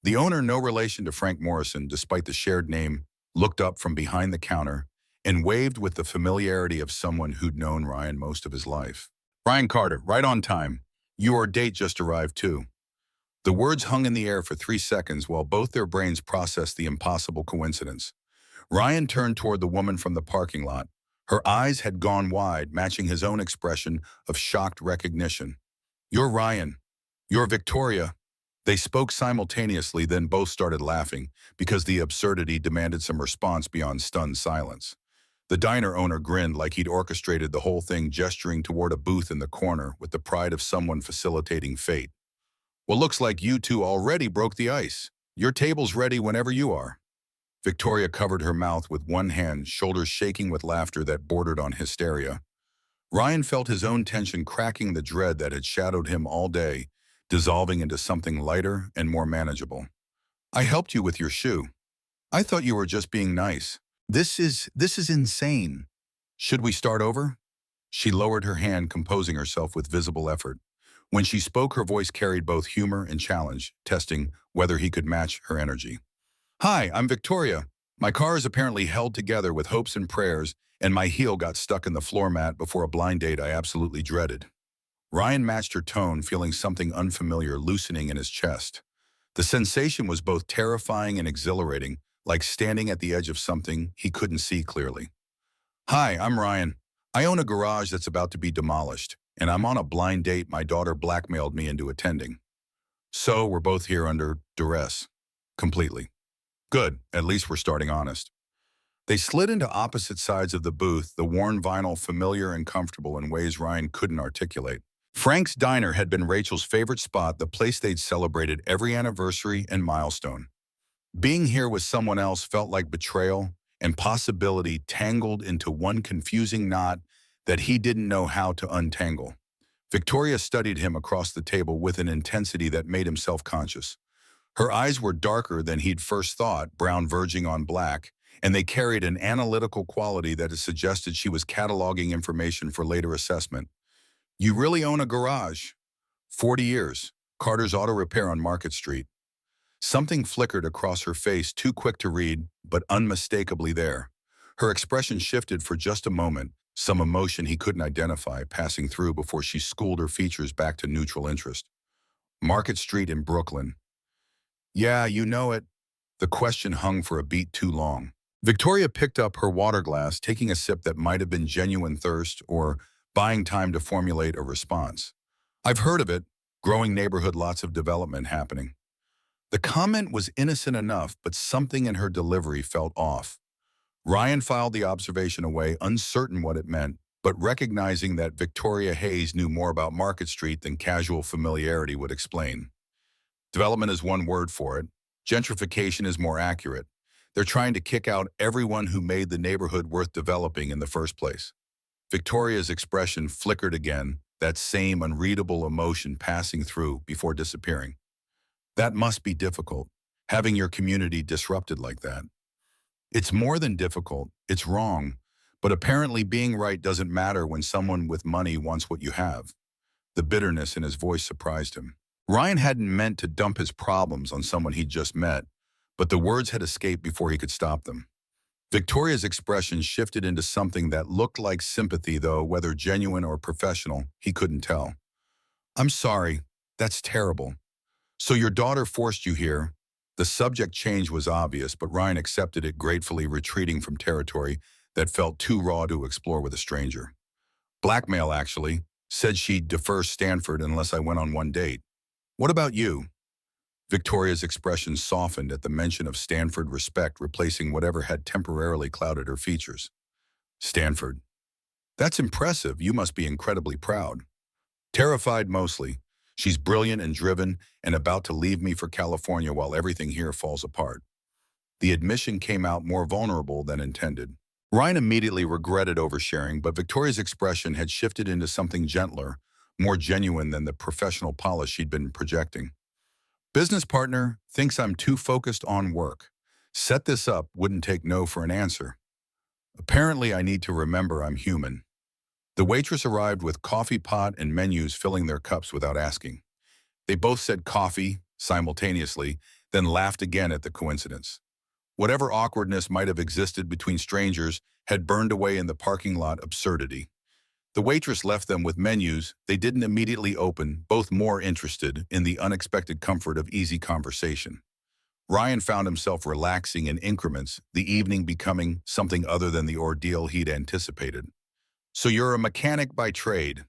The owner, no relation to Frank Morrison despite the shared name, looked up from behind the counter and waved with the familiarity of someone who'd known Ryan most of his life. "Ryan Carter, right on time. Your date just arrived too." The words hung in the air for 3 seconds while both their brains processed the impossible coincidence. Ryan turned toward the woman from the parking lot. Her eyes had gone wide, matching his own expression of shocked recognition. "You're Ryan. You're Victoria." They spoke simultaneously, then both started laughing, because the absurdity demanded some response beyond stunned silence. The diner owner grinned like he'd orchestrated the whole thing, gesturing toward a booth in the corner with the pride of someone facilitating fate. "Well, looks like you two already broke the ice. Your table's ready whenever you are." Victoria covered her mouth with one hand, shoulders shaking with laughter that bordered on hysteria. Ryan felt his own tension cracking the dread that had shadowed him all day, dissolving into something lighter and more manageable. I helped you with your shoe. I thought you were just being nice. This is insane. Should we start over? She lowered her hand, composing herself with visible effort. When she spoke, her voice carried both humor and challenge, testing whether he could match her energy. Hi, I'm Victoria. My car is apparently held together with hopes and prayers, and my heel got stuck in the floor mat before a blind date I absolutely dreaded. Ryan matched her tone, feeling something unfamiliar loosening in his chest. The sensation was both terrifying and exhilarating, like standing at the edge of something he couldn't see clearly. Hi, I'm Ryan. I own a garage that's about to be demolished, and I'm on a blind date my daughter blackmailed me into attending. So we're both here under duress. Completely. Good, at least we're starting honest. They slid into opposite sides of the booth, the worn vinyl familiar and comfortable in ways Ryan couldn't articulate. Frank's Diner had been Rachel's favorite spot, the place they'd celebrated every anniversary and milestone. Being here with someone else felt like betrayal and possibility tangled into one confusing knot that he didn't know how to untangle. Victoria studied him across the table with an intensity that made him self-conscious. Her eyes were darker than he'd first thought, brown verging on black, and they carried an analytical quality that had suggested she was cataloging information for later assessment. You really own a garage? 40 years. Carter's Auto Repair on Market Street. Something flickered across her face, too quick to read, but unmistakably there. Her expression shifted for just a moment, some emotion he couldn't identify passing through before she schooled her features back to neutral interest. Market Street in Brooklyn. Yeah, you know it. The question hung for a beat too long. Victoria picked up her water glass, taking a sip that might have been genuine thirst or buying time to formulate a response. I've heard of it. Growing neighborhood, lots of development happening. The comment was innocent enough, but something in her delivery felt off. Ryan filed the observation away, uncertain what it meant, but recognizing that Victoria Hayes knew more about Market Street than casual familiarity would explain. Development is one word for it. Gentrification is more accurate. They're trying to kick out everyone who made the neighborhood worth developing in the first place. Victoria's expression flickered again, that same unreadable emotion passing through before disappearing. That must be difficult, having your community disrupted like that. It's more than difficult, it's wrong, but apparently being right doesn't matter when someone with money wants what you have. The bitterness in his voice surprised him. Ryan hadn't meant to dump his problems on someone he'd just met, but the words had escaped before he could stop them. Victoria's expression shifted into something that looked like sympathy, though whether genuine or professional, he couldn't tell. I'm sorry, that's terrible. So your daughter forced you here. The subject change was obvious, but Ryan accepted it, gratefully retreating from territory that felt too raw to explore with a stranger. Blackmail, actually. Said she'd defer Stanford unless I went on one date. What about you? Victoria's expression softened at the mention of Stanford, respect replacing whatever had temporarily clouded her features. Stanford. That's impressive. You must be incredibly proud. Terrified mostly. She's brilliant and driven and about to leave me for California while everything here falls apart. The admission came out more vulnerable than intended. Ryan immediately regretted oversharing, but Victoria's expression had shifted into something gentler, more genuine than the professional polish she'd been projecting. Business partner thinks I'm too focused on work. Set this up wouldn't take no for an answer. Apparently I need to remember I'm human. The waitress arrived with coffee pot and menus filling their cups without asking. They both said coffee simultaneously, then laughed again at the coincidence. Whatever awkwardness might have existed between strangers had burned away in the parking lot absurdity. The waitress left them with menus they didn't immediately open, both more interested in the unexpected comfort of easy conversation. Ryan found himself relaxing in increments, the evening becoming something other than the ordeal he'd anticipated. So you're a mechanic by trade.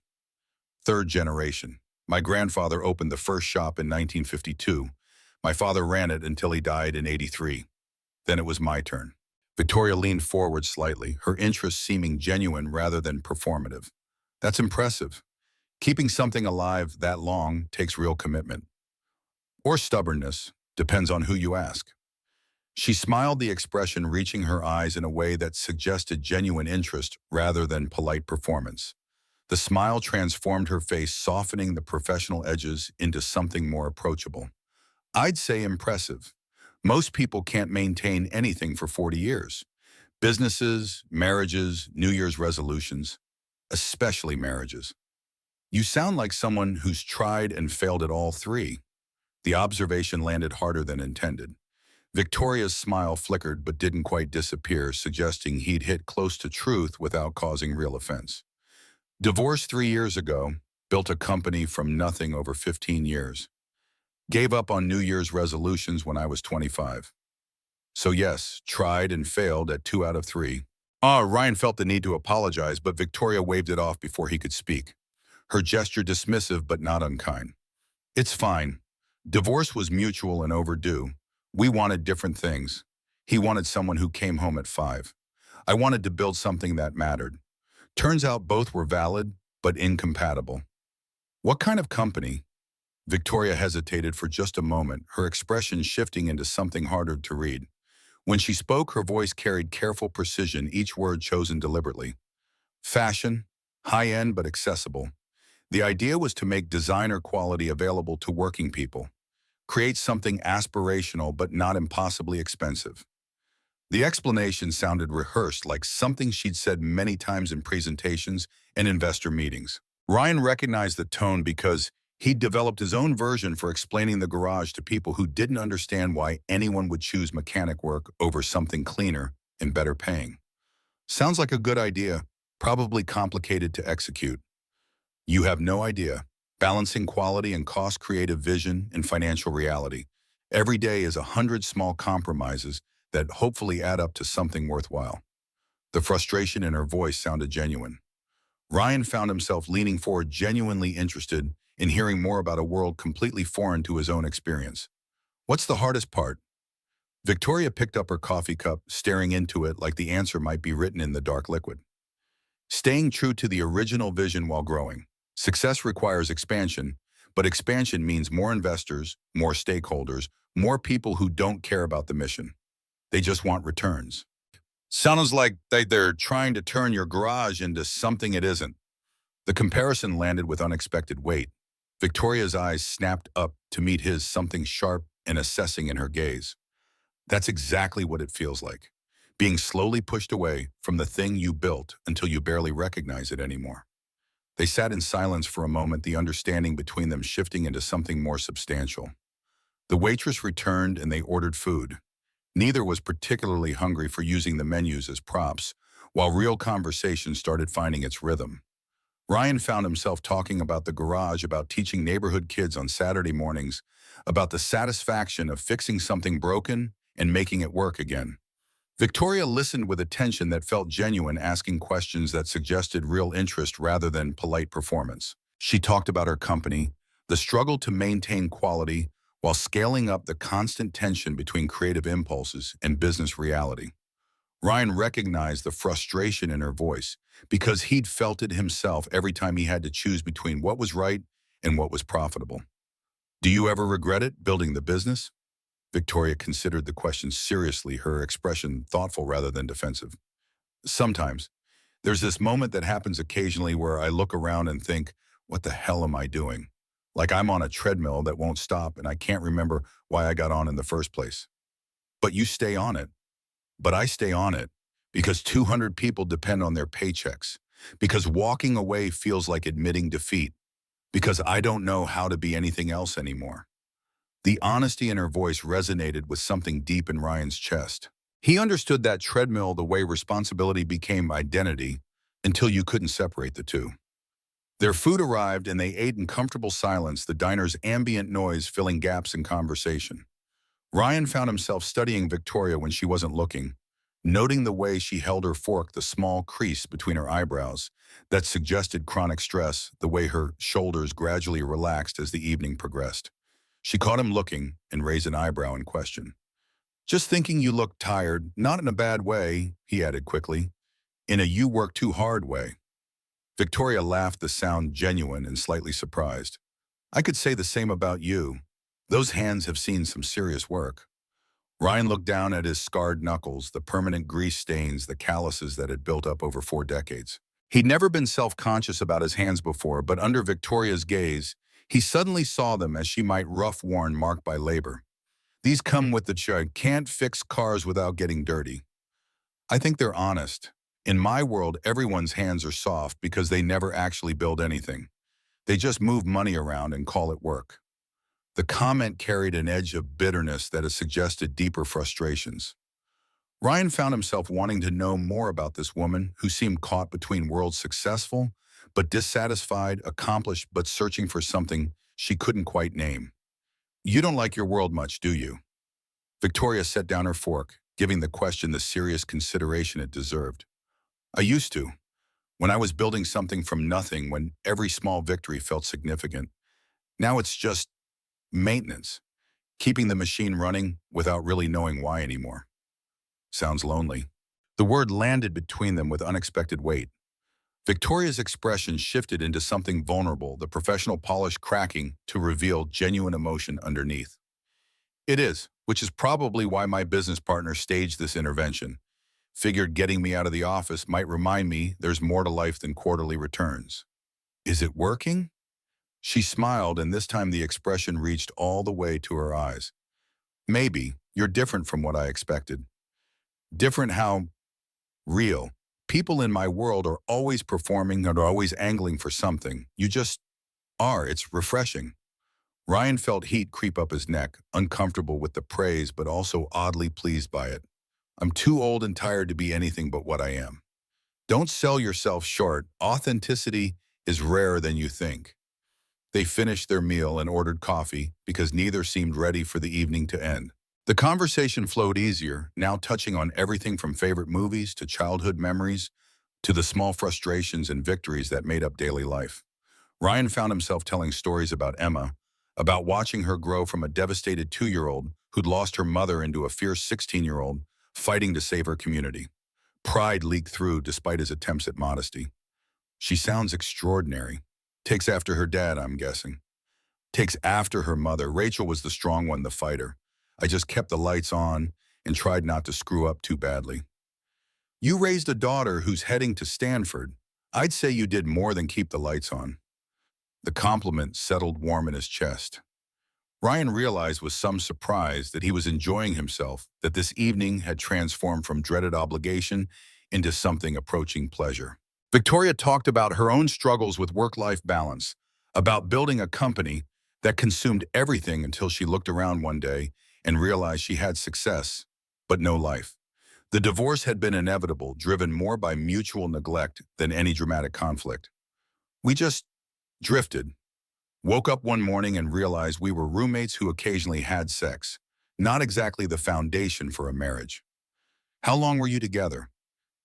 Third generation. My grandfather opened the first shop in 1952. My father ran it until he died in '83. Then it was my turn. Victoria leaned forward slightly, her interest seeming genuine rather than performative. That's impressive. Keeping something alive that long takes real commitment. Or stubbornness, depends on who you ask. She smiled, the expression reaching her eyes in a way that suggested genuine interest rather than polite performance. The smile transformed her face, softening the professional edges into something more approachable. I'd say impressive. Most people can't maintain anything for 40 years. Businesses, marriages, New Year's resolutions, especially marriages. You sound like someone who's tried and failed at all three. The observation landed harder than intended. Victoria's smile flickered but didn't quite disappear, suggesting he'd hit close to truth without causing real offense. Divorced 3 years ago, built a company from nothing over 15 years. Gave up on New Year's resolutions when I was 25. So yes, tried and failed at 2 out of 3. Ryan felt the need to apologize, but Victoria waved it off before he could speak. Her gesture dismissive but not unkind. It's fine. Divorce was mutual and overdue. We wanted different things. He wanted someone who came home at 5. I wanted to build something that mattered. Turns out both were valid, but incompatible. What kind of company? Victoria hesitated for just a moment, her expression shifting into something harder to read. When she spoke, her voice carried careful precision, each word chosen deliberately. Fashion, high-end but accessible. The idea was to make designer quality available to working people. Create something aspirational but not impossibly expensive. The explanation sounded rehearsed, like something she'd said many times in presentations and investor meetings. Ryan recognized the tone because he'd developed his own version for explaining the garage to people who didn't understand why anyone would choose mechanic work over something cleaner and better paying. Sounds like a good idea, probably complicated to execute. You have no idea. Balancing quality and cost, creative vision, and financial reality. Every day is 100 small compromises that hopefully add up to something worthwhile. The frustration in her voice sounded genuine. Ryan found himself leaning forward, genuinely interested in hearing more about a world completely foreign to his own experience. What's the hardest part? Victoria picked up her coffee cup, staring into it like the answer might be written in the dark liquid. Staying true to the original vision while growing. Success requires expansion, but expansion means more investors, more stakeholders, more people who don't care about the mission. They just want returns. Sounds like they're trying to turn your garage into something it isn't. The comparison landed with unexpected weight. Victoria's eyes snapped up to meet his, something sharp and assessing in her gaze. That's exactly what it feels like. Being slowly pushed away from the thing you built until you barely recognize it anymore. They sat in silence for a moment, the understanding between them shifting into something more substantial. The waitress returned and they ordered food. Neither was particularly hungry for using the menus as props, while real conversation started finding its rhythm. Ryan found himself talking about the garage, about teaching neighborhood kids on Saturday mornings, about the satisfaction of fixing something broken and making it work again. Victoria listened with attention that felt genuine, asking questions that suggested real interest rather than polite performance. She talked about her company, the struggle to maintain quality while scaling up the constant tension between creative impulses and business reality. Ryan recognized the frustration in her voice because he'd felt it himself every time he had to choose between what was right and what was profitable. Do you ever regret it, building the business? Victoria considered the question seriously, her expression thoughtful rather than defensive. Sometimes. There's this moment that happens occasionally where I look around and think, what the hell am I doing? Like I'm on a treadmill that won't stop and I can't remember why I got on in the first place. But you stay on it. But I stay on it because 200 people depend on their paychecks, because walking away feels like admitting defeat, because I don't know how to be anything else anymore. The honesty in her voice resonated with something deep in Ryan's chest. He understood that treadmill the way responsibility became identity until you couldn't separate the two. Their food arrived and they ate in comfortable silence, the diner's ambient noise filling gaps in conversation. Ryan found himself studying Victoria when she wasn't looking, noting the way she held her fork, the small crease between her eyebrows that suggested chronic stress, the way her shoulders gradually relaxed as the evening progressed. She caught him looking and raised an eyebrow in question. Just thinking you look tired, not in a bad way, he added quickly, in a you work too hard way. Victoria laughed, the sound genuine and slightly surprised. I could say the same about you. Those hands have seen some serious work. Ryan looked down at his scarred knuckles, the permanent grease stains, the calluses that had built up over 4 decades. He'd never been self-conscious about his hands before, but under Victoria's gaze, he suddenly saw them as she might rough-worn, marked by labor. These come with the chug, can't fix cars without getting dirty. I think they're honest. In my world, everyone's hands are soft because they never actually build anything. They just move money around and call it work. The comment carried an edge of bitterness that has suggested deeper frustrations. Ryan found himself wanting to know more about this woman who seemed caught between worlds, successful but dissatisfied, accomplished but searching for something she couldn't quite name. You don't like your world much, do you? Victoria set down her fork, giving the question the serious consideration it deserved. I used to, when I was building something from nothing, when every small victory felt significant. Now it's just maintenance, keeping the machine running without really knowing why anymore. Sounds lonely. The word landed between them with unexpected weight. Victoria's expression shifted into something vulnerable, the professional polish cracking to reveal genuine emotion underneath. It is, which is probably why my business partner staged this intervention. Figured getting me out of the office might remind me there's more to life than quarterly returns. Is it working? She smiled, and this time the expression reached all the way to her eyes. Maybe. You're different from what I expected. Different how? Real. People in my world are always performing and are always angling for something. You just are. It's refreshing. Ryan felt heat creep up his neck, uncomfortable with the praise but also oddly pleased by it. I'm too old and tired to be anything but what I am. Don't sell yourself short. Authenticity is rarer than you think. They finished their meal and ordered coffee because neither seemed ready for the evening to end. The conversation flowed easier, now touching on everything from favorite movies to childhood memories to the small frustrations and victories that made up daily life. Ryan found himself telling stories about Emma, about watching her grow from a devastated 2-year-old who'd lost her mother into a fierce 16-year-old fighting to save her community. Pride leaked through despite his attempts at modesty. She sounds extraordinary. Takes after her dad, I'm guessing. Takes after her mother. Rachel was the strong one, the fighter. I just kept the lights on and tried not to screw up too badly. You raised a daughter who's heading to Stanford. I'd say you did more than keep the lights on. The compliment settled warm in his chest. Ryan realized with some surprise that he was enjoying himself, that this evening had transformed from dreaded obligation into something approaching pleasure. Victoria talked about her own struggles with work-life balance, about building a company that consumed everything until she looked around one day and realized she had success, but no life. The divorce had been inevitable, driven more by mutual neglect than any dramatic conflict. We just drifted. Woke up one morning and realized we were roommates who occasionally had sex, not exactly the foundation for a marriage. How long were you together?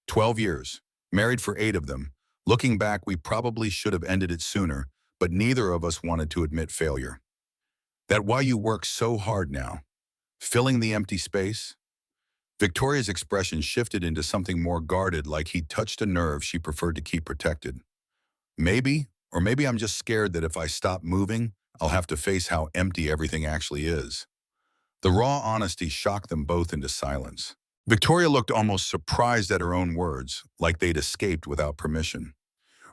12 years, married for 8 of them. Looking back, we probably should have ended it sooner, but neither of us wanted to admit failure. That why you work so hard now? Filling the empty space? Victoria's expression shifted into something more guarded, like he'd touched a nerve she preferred to keep protected. Maybe, or maybe I'm just scared that if I stop moving, I'll have to face how empty everything actually is. The raw honesty shocked them both into silence. Victoria looked almost surprised at her own words, like they'd escaped without permission.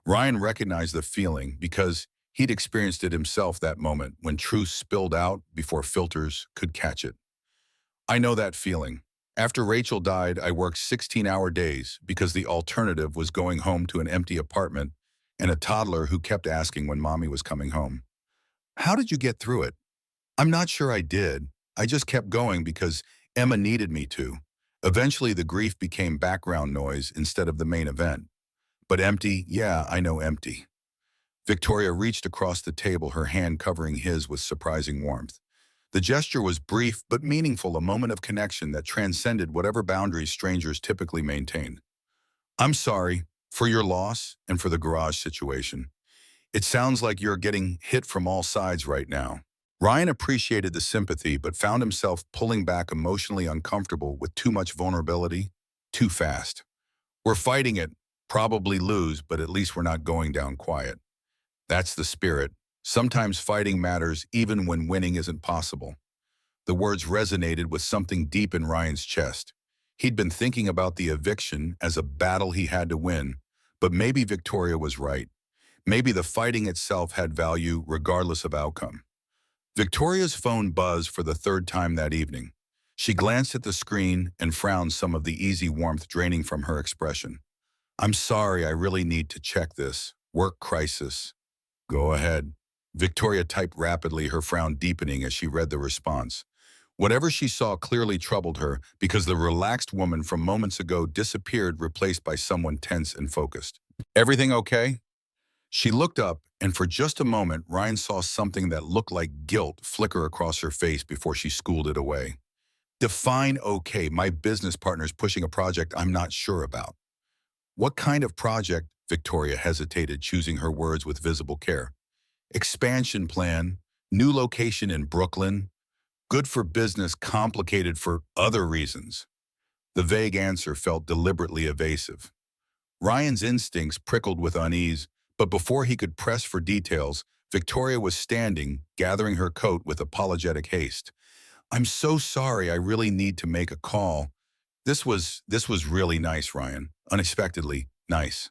Ryan recognized the feeling because he'd experienced it himself that moment when truth spilled out before filters could catch it. I know that feeling. After Rachel died, I worked 16-hour days because the alternative was going home to an empty apartment and a toddler who kept asking when mommy was coming home. How did you get through it? I'm not sure I did. I just kept going because Emma needed me to. Eventually, the grief became background noise instead of the main event. But empty, yeah, I know empty. Victoria reached across the table, her hand covering his with surprising warmth. The gesture was brief but meaningful, a moment of connection that transcended whatever boundaries strangers typically maintain. I'm sorry for your loss and for the garage situation. It sounds like you're getting hit from all sides right now. Ryan appreciated the sympathy but found himself pulling back, emotionally uncomfortable with too much vulnerability, too fast. We're fighting it, probably lose, but at least we're not going down quiet. That's the spirit. Sometimes fighting matters even when winning isn't possible. The words resonated with something deep in Ryan's chest. He'd been thinking about the eviction as a battle he had to win, But maybe Victoria was right. Maybe the fighting itself had value regardless of outcome. Victoria's phone buzzed for the third time that evening. She glanced at the screen and frowned, some of the easy warmth draining from her expression. "I'm sorry, I really need to check this. Work crisis." "Go ahead." Victoria typed rapidly, her frown deepening as she read the response. Whatever she saw clearly troubled her because the relaxed woman from moments ago disappeared, replaced by someone tense and focused. "Everything okay?" She looked up, and for just a moment, Ryan saw something that looked like guilt flicker across her face before she schooled it away. "Define okay. My business partner's pushing a project I'm not sure about." "What kind of project?" Victoria hesitated, choosing her words with visible care. "Expansion plan, new location in Brooklyn, good for business, complicated for other reasons." The vague answer felt deliberately evasive. Ryan's instincts prickled with unease, but before he could press for details, Victoria was standing, gathering her coat with apologetic haste. "I'm so sorry, I really need to make a call. This was really nice, Ryan. Unexpectedly nice."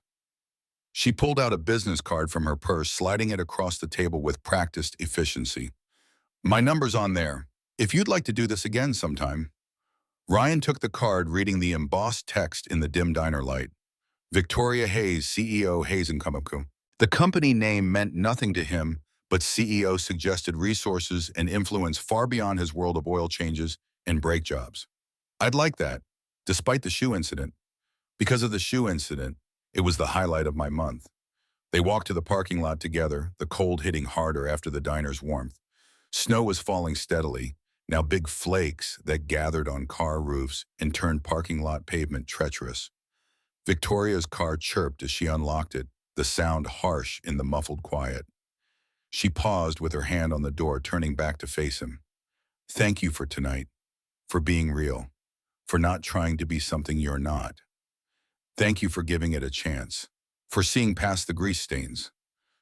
She pulled out a business card from her purse, sliding it across the table with practiced efficiency. "My number's on there. If you'd like to do this again sometime." Ryan took the card, reading the embossed text in the dim diner light. Victoria Hayes, CEO, Hayes and Company. The company name meant nothing to him, but CEO suggested resources and influence far beyond his world of oil changes and brake jobs. "I'd like that, despite the shoe incident." Because of the shoe incident, it was the highlight of my month. They walked to the parking lot together, the cold hitting harder after the diner's warmth. Snow was falling steadily, now big flakes that gathered on car roofs and turned parking lot pavement treacherous. Victoria's car chirped as she unlocked it, the sound harsh in the muffled quiet. She paused with her hand on the door, turning back to face him. "Thank you for tonight, for being real, for not trying to be something you're not. Thank you for giving it a chance, for seeing past the grease stains."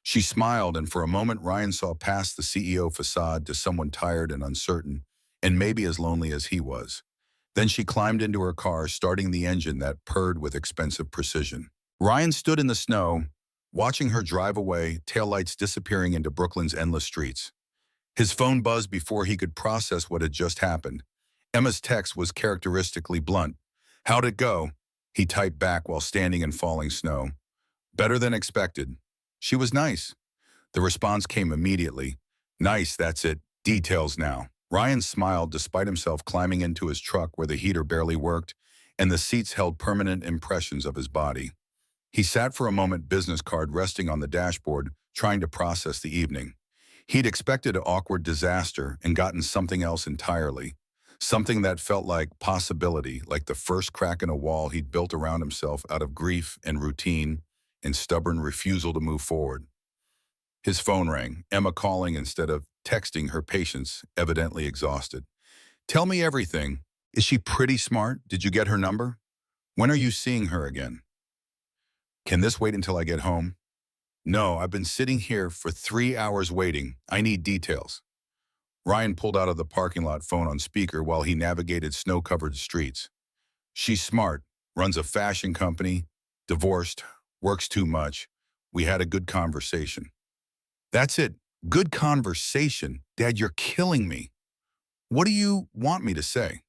She smiled, and for a moment Ryan saw past the CEO facade to someone tired and uncertain, and maybe as lonely as he was. Then she climbed into her car, starting the engine that purred with expensive precision. Ryan stood in the snow, watching her drive away, taillights disappearing into Brooklyn's endless streets. His phone buzzed before he could process what had just happened. Emma's text was characteristically blunt. "How'd it go?" He typed back while standing in falling snow. "Better than expected." She was nice. The response came immediately. "Nice, that's it. Details now." Ryan smiled despite himself, climbing into his truck where the heater barely worked and the seats held permanent impressions of his body. He sat for a moment, business card resting on the dashboard, trying to process the evening. He'd expected an awkward disaster and gotten something else entirely. Something that felt like possibility, like the first crack in a wall he'd built around himself out of grief and routine and stubborn refusal to move forward. His phone rang, Emma calling instead of texting, her patience evidently exhausted. "Tell me everything. Is she pretty smart? Did you get her number? When are you seeing her again?" "Can this wait until I get home?" "No, I've been sitting here for 3 hours waiting. I need details." Ryan pulled out of the parking lot, phone on speaker, while he navigated snow-covered streets. "She's smart, runs a fashion company, divorced, works too much. We had a good conversation." "That's it. Good conversation. Dad, you're killing me. What do you want me to say?"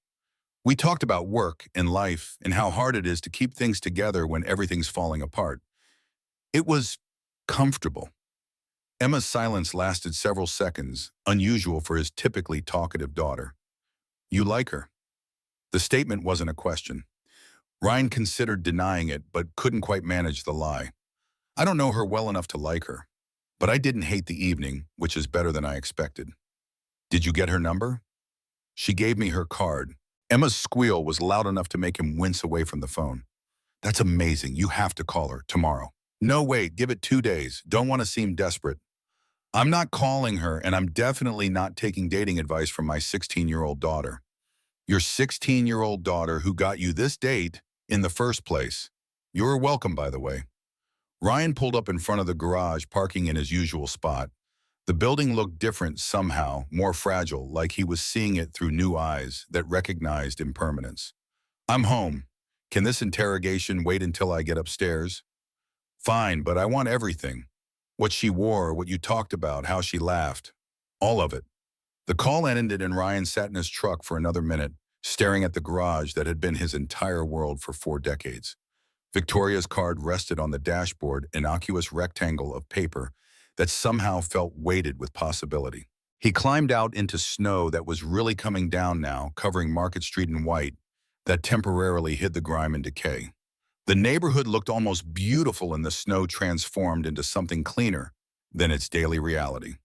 "We talked about work and life and how hard it is to keep things together when everything's falling apart. It was comfortable." Emma's silence lasted several seconds, unusual for his typically talkative daughter. "You like her?" The statement wasn't a question. Ryan considered denying it, but couldn't quite manage the lie. "I don't know her well enough to like her, but I didn't hate the evening, which is better than I expected." "Did you get her number?" "She gave me her card." Emma's squeal was loud enough to make him wince away from the phone. "That's amazing. You have to call her tomorrow." "No, wait, give it 2 days. Don't want to seem desperate." "I'm not calling her, and I'm definitely not taking dating advice from my 16-year-old daughter." "Your 16-year-old daughter who got you this date in the first place. You're welcome, by the way." Ryan pulled up in front of the garage, parking in his usual spot. The building looked different somehow, more fragile, like he was seeing it through new eyes that recognized impermanence. "I'm home. Can this interrogation wait until I get upstairs?" Fine, but I want everything. What she wore, what you talked about, how she laughed. All of it. The call ended and Ryan sat in his truck for another minute, staring at the garage that had been his entire world for 4 decades. Victoria's card rested on the dashboard, innocuous rectangle of paper that somehow felt weighted with possibility. He climbed out into snow that was really coming down now, covering Market Street in white, that temporarily hid the grime and decay. The neighborhood looked almost beautiful in the snow transformed into something cleaner than its daily reality.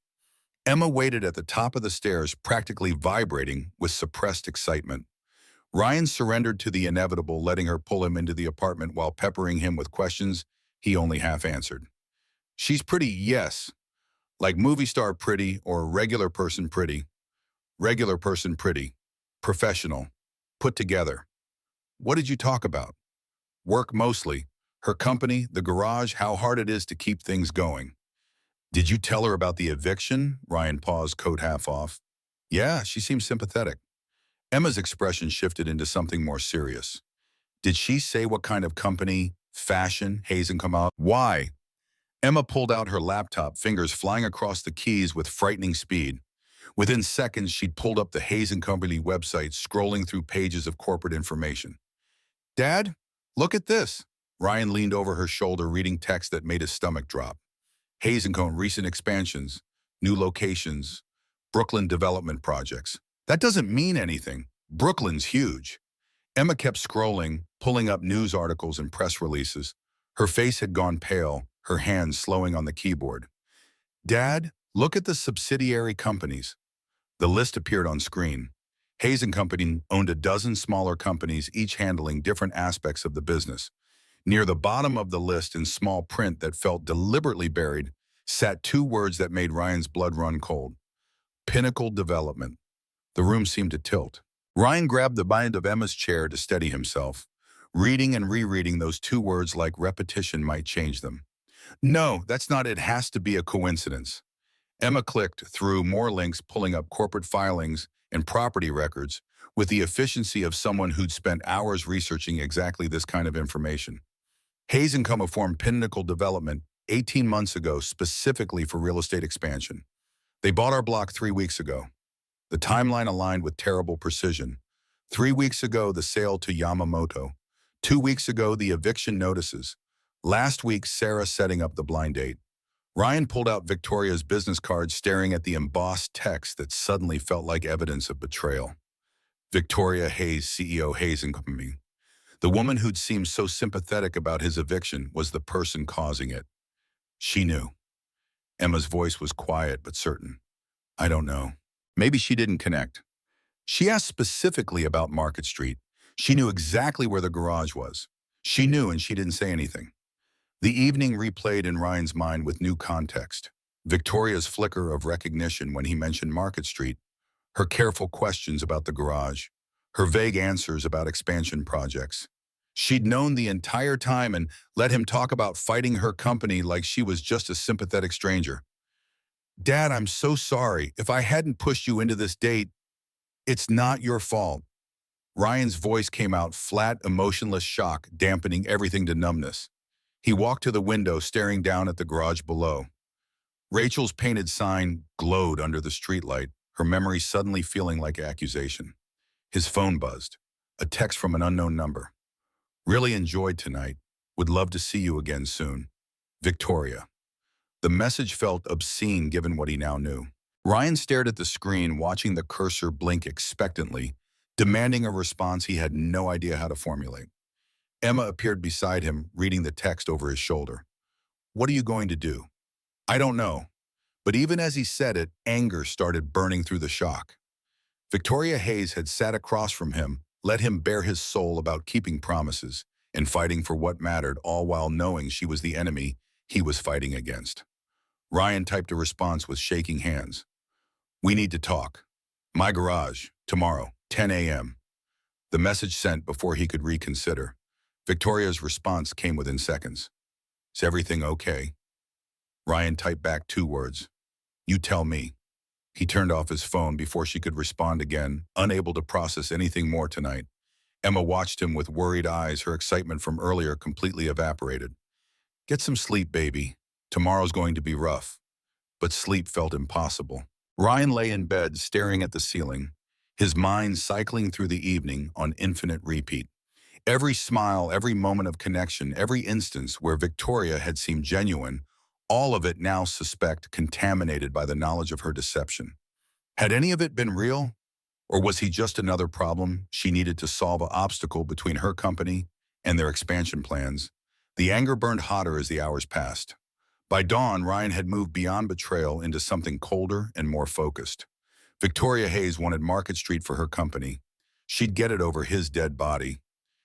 Emma waited at the top of the stairs, practically vibrating with suppressed excitement. Ryan surrendered to the inevitable, letting her pull him into the apartment while peppering him with questions he only half answered. She's pretty, yes. Like movie star pretty or regular person pretty. Regular person pretty. Professional. Put together. What did you talk about? Work mostly. Her company, the garage, how hard it is to keep things going. Did you tell her about the eviction? Ryan paused, coat half off. Yeah, she seemed sympathetic. Emma's expression shifted into something more serious. Did she say what kind of company? Fashion? Hayes and come out? Why? Emma pulled out her laptop, fingers flying across the keys with frightening speed. Within seconds, she'd pulled up the Hayes and Company website, scrolling through pages of corporate information. Dad, look at this. Ryan leaned over her shoulder, reading text that made his stomach drop. Hayes and Co. recent expansions, new locations, Brooklyn development projects. That doesn't mean anything. Brooklyn's huge. Emma kept scrolling, pulling up news articles and press releases. Her face had gone pale, her hands slowing on the keyboard. Dad, look at the subsidiary companies. The list appeared on screen. Hayes and Company owned a dozen smaller companies, each handling different aspects of the business. Near the bottom of the list, in small print that felt deliberately buried, sat two words that made Ryan's blood run cold. Pinnacle Development. The room seemed to tilt. Ryan grabbed the bind of Emma's chair to steady himself, reading and rereading those two words like repetition might change them. No, that's not it. Has to be a coincidence. Emma clicked through more links, pulling up corporate filings and property records with the efficiency of someone who'd spent hours researching exactly this kind of information. Hayes and Co. formed Pinnacle Development 18 months ago specifically for real estate expansion. They bought our block 3 weeks ago. The timeline aligned with terrible precision. 3 weeks ago, the sale to Yamamoto. 2 weeks ago, the eviction notices. Last week, Sarah setting up the blind date. Ryan pulled out Victoria's business card, staring at the embossed text that suddenly felt like evidence of betrayal. Victoria Hayes, CEO Hayes and Company. The woman who'd seemed so sympathetic about his eviction was the person causing it. She knew. Emma's voice was quiet but certain. I don't know. Maybe she didn't connect. She asked specifically about Market Street. She knew exactly where the garage was. She knew and she didn't say anything. The evening replayed in Ryan's mind with new context. Victoria's flicker of recognition when he mentioned Market Street, her careful questions about the garage, her vague answers about expansion projects. She'd known the entire time and let him talk about fighting her company like she was just a sympathetic stranger. Dad, I'm so sorry. If I hadn't pushed you into this date, it's not your fault. Ryan's voice came out flat, emotionless shock, dampening everything to numbness. He walked to the window, staring down at the garage below. Rachel's painted sign glowed under the streetlight, her memory suddenly feeling like accusation. His phone buzzed. A text from an unknown number. Really enjoyed tonight. Would love to see you again soon. Victoria. The message felt obscene given what he now knew. Ryan stared at the screen, watching the cursor blink expectantly, demanding a response he had no idea how to formulate. Emma appeared beside him, reading the text over his shoulder. What are you going to do? I don't know. But even as he said it, anger started burning through the shock. Victoria Hayes had sat across from him, let him bare his soul about keeping promises and fighting for what mattered, all while knowing she was the enemy he was fighting against. Ryan typed a response with shaking hands. We need to talk. My garage, tomorrow, 10 a.m. The message sent before he could reconsider. Victoria's response came within seconds. Is everything okay? Ryan typed back 2 words. You tell me. He turned off his phone before she could respond again, unable to process anything more tonight. Emma watched him with worried eyes, her excitement from earlier completely evaporated. Get some sleep, baby. Tomorrow's going to be rough. But sleep felt impossible. Ryan lay in bed staring at the ceiling, his mind cycling through the evening on infinite repeat. Every smile, every moment of connection, every instance where Victoria had seemed genuine, all of it now contaminated by the knowledge of her deception. Had any of it been real? Or was he just another problem she needed to solve, an obstacle between her company and their expansion plans? The anger burned hotter as the hours passed. By dawn, Ryan had moved beyond betrayal into something colder and more focused. Victoria Hayes wanted Market Street for her company. She'd get it over his dead body.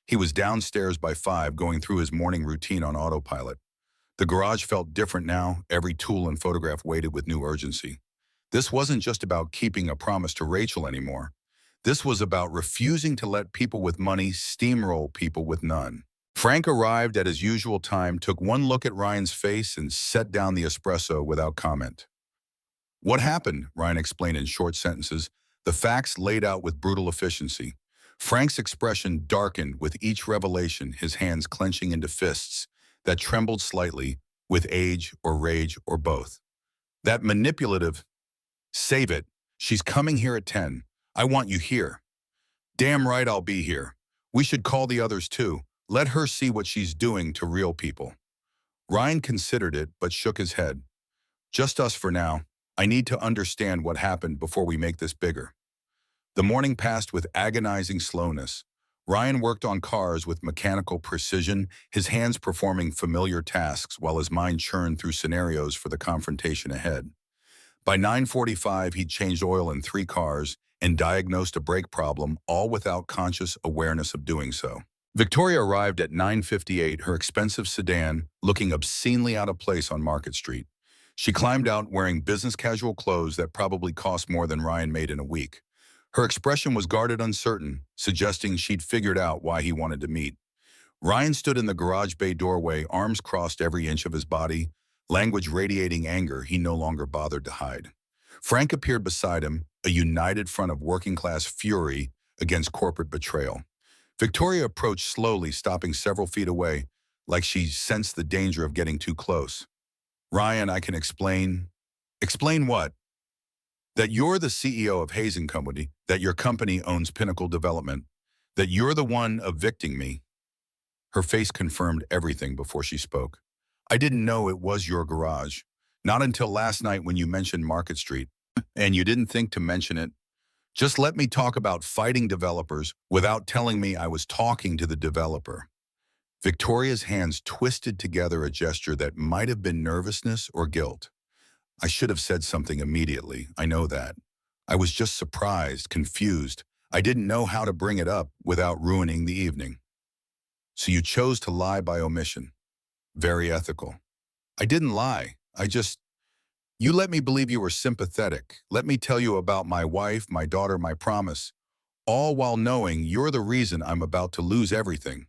He was downstairs by 5, going through his morning routine on autopilot. The garage felt different now, every tool and photograph waited with new urgency. This wasn't just about keeping a promise to Rachel anymore. This was about refusing to let people with money steamroll people with none. Frank arrived at his usual time, took one look at Ryan's face, and set down the espresso without comment. What happened? Ryan explained in short sentences, the facts laid out with brutal efficiency. Frank's expression darkened with each revelation, his hands clenching into fists that trembled slightly with age or rage or both. That manipulative, "Save it. She's coming here at 10. I want you here." "Damn right I'll be here. We should call the others too. Let her see what she's doing to real people." Ryan considered it but shook his head. "Just us for now. I need to understand what happened before we make this bigger." The morning passed with agonizing slowness. Ryan worked on cars with mechanical precision, his hands performing familiar tasks while his mind churned through scenarios for the confrontation ahead. By 9:45, he'd changed oil in 3 cars and diagnosed a brake problem, all without conscious awareness of doing so. Victoria arrived at 9:58, her expensive sedan looking obscenely out of place on Market Street. She climbed out wearing business casual clothes that probably cost more than Ryan made in a week. Her expression was guarded uncertain, suggesting she'd figured out why he wanted to meet. Ryan stood in the garage bay doorway, arms crossed every inch of his body, language radiating anger he no longer bothered to hide. Frank appeared beside him, a united front of working-class fury against corporate betrayal. Victoria approached slowly, stopping several feet away, like she sensed the danger of getting too close. "Ryan, I can explain." "Explain what?" "That you're the CEO of Hayes & Company, that your company owns Pinnacle Development, that you're the one evicting me." Her face confirmed everything before she spoke. "I didn't know it was your garage. Not until last night when you mentioned Market Street. And you didn't think to mention it. Just let me talk about fighting developers without telling me I was talking to the developer." Victoria's hands twisted together, a gesture that might have been nervousness or guilt. "I should have said something immediately, I know that. I was just surprised, confused. I didn't know how to bring it up without ruining the evening." "So you chose to lie by omission. Very ethical." "I didn't lie. You let me believe you were sympathetic. Let me tell you about my wife, my daughter, my promise, all while knowing you're the reason I'm about to lose everything."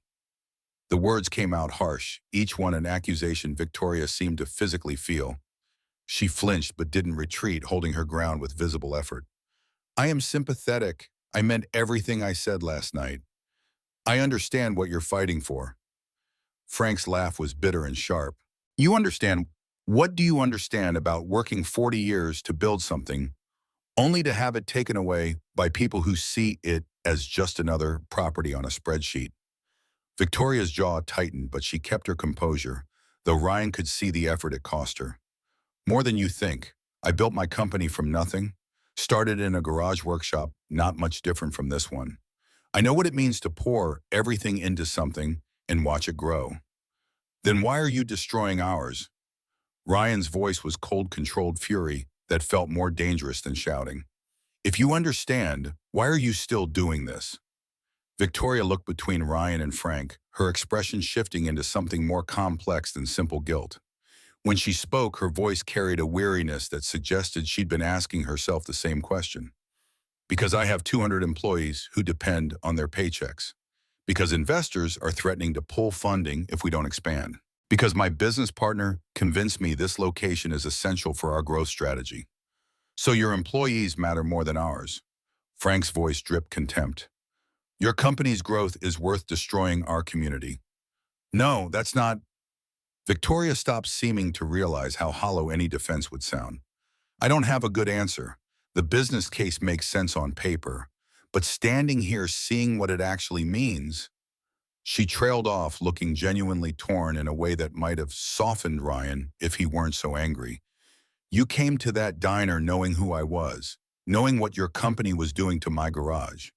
The words came out harsh, each one an accusation Victoria seemed to physically feel. She flinched but didn't retreat, holding her ground with visible effort. "I am sympathetic. I meant everything I said last night. I understand what you're fighting for." Frank's laugh was bitter and sharp. "You understand? What do you understand about working 40 years to build something, only to have it taken away by people who see it as just another property on a spreadsheet?" Victoria's jaw tightened, but she kept her composure, though Ryan could see the effort it cost her. "More than you think. I built my company from nothing. Started in a garage workshop, not much different from this one. I know what it means to pour everything into something and watch it grow." "Then why are you destroying ours?" Ryan's voice was cold, controlled fury that felt more dangerous than shouting. "If you understand, why are you still doing this?" Victoria looked between Ryan and Frank, her expression shifting into something more complex than simple guilt. When she spoke, her voice carried a weariness that suggested she'd been asking herself the same question. "Because I have 200 employees who depend on their paychecks. Because investors are threatening to pull funding if we don't expand. Because my business partner convinced me this location is essential for our growth strategy. So your employees matter more than ours." Frank's voice dripped contempt. "Your company's growth is worth destroying our community." "No, that's not..." Victoria stopped seeming to realize how hollow any defense would sound. I don't have a good answer. The business case makes sense on paper, but standing here seeing what it actually means, she trailed off looking genuinely torn in a way that might have softened Ryan if he weren't so angry. You came to that diner knowing who I was, knowing what your company was doing to my garage.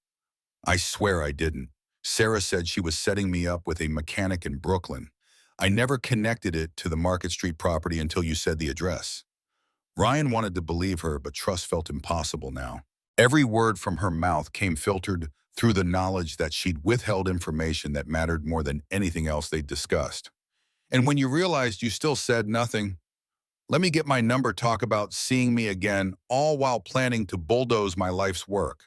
I swear I didn't. Sarah said she was setting me up with a mechanic in Brooklyn. I never connected it to the Market Street property until you said the address. Ryan wanted to believe her, but trust felt impossible now. Every word from her mouth came filtered through the knowledge that she'd withheld information that mattered more than anything else they'd discussed. And when you realized you still said nothing, let me get my number talk about seeing me again, all while planning to bulldoze my life's work.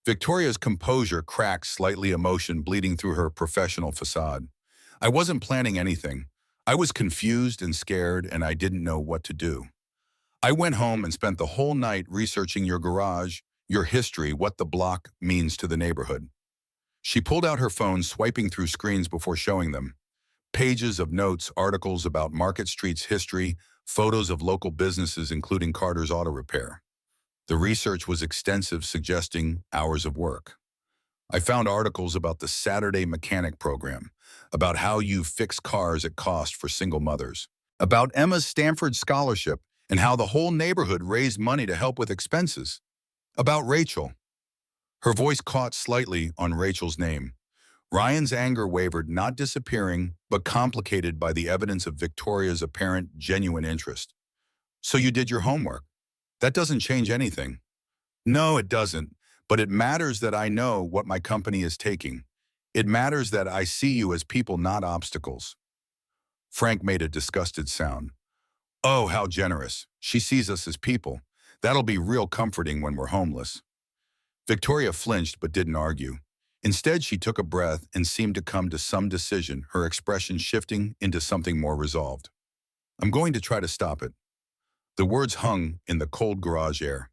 Victoria's composure cracked slightly, emotion bleeding through her professional facade. I wasn't planning anything. I was confused and scared, and I didn't know what to do. I went home and spent the whole night researching your garage, your history, what the block means to the neighborhood. She pulled out her phone, swiping through screens before showing them. Pages of notes, articles about Market Street's history, photos of local businesses including Carter's Auto Repair. The research was extensive, suggesting hours of work. I found articles about the Saturday Mechanic program, about how you fix cars at cost for single mothers, about Emma's Stanford scholarship, and how the whole neighborhood raised money to help with expenses. About Rachel. Her voice caught slightly on Rachel's name. Ryan's anger wavered, not disappearing, but complicated by the evidence of Victoria's apparent genuine interest. So you did your homework. That doesn't change anything. No, it doesn't, but it matters that I know what my company is taking. It matters that I see you as people, not obstacles. Frank made a disgusted sound. Oh, how generous. She sees us as people. That'll be real comforting when we're homeless. Victoria flinched but didn't argue. Instead, she took a breath and seemed to come to some decision, her expression shifting into something more resolved. I'm going to try to stop it. The words hung in the cold garage air.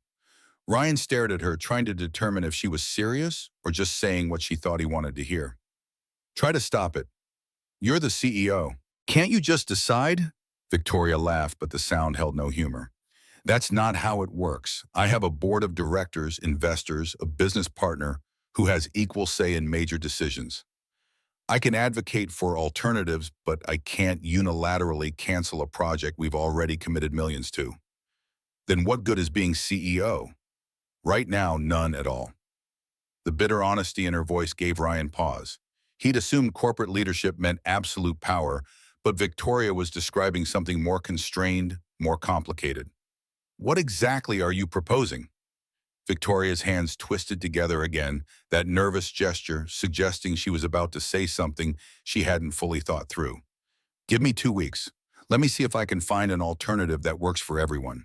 Ryan stared at her, trying to determine if she was serious or just saying what she thought he wanted to hear. Try to stop it. You're the CEO. Can't you just decide? Victoria laughed, but the sound held no humor. That's not how it works. I have a board of directors, investors, a business partner who has equal say in major decisions. I can advocate for alternatives, but I can't unilaterally cancel a project we've already committed millions to. Then what good is being CEO? Right now, none at all. The bitter honesty in her voice gave Ryan pause. He'd assumed corporate leadership meant absolute power, but Victoria was describing something more constrained, more complicated. What exactly are you proposing? Victoria's hands twisted together again, that nervous gesture suggesting she was about to say something she hadn't fully thought through. Give me 2 weeks. Let me see if I can find an alternative that works for everyone.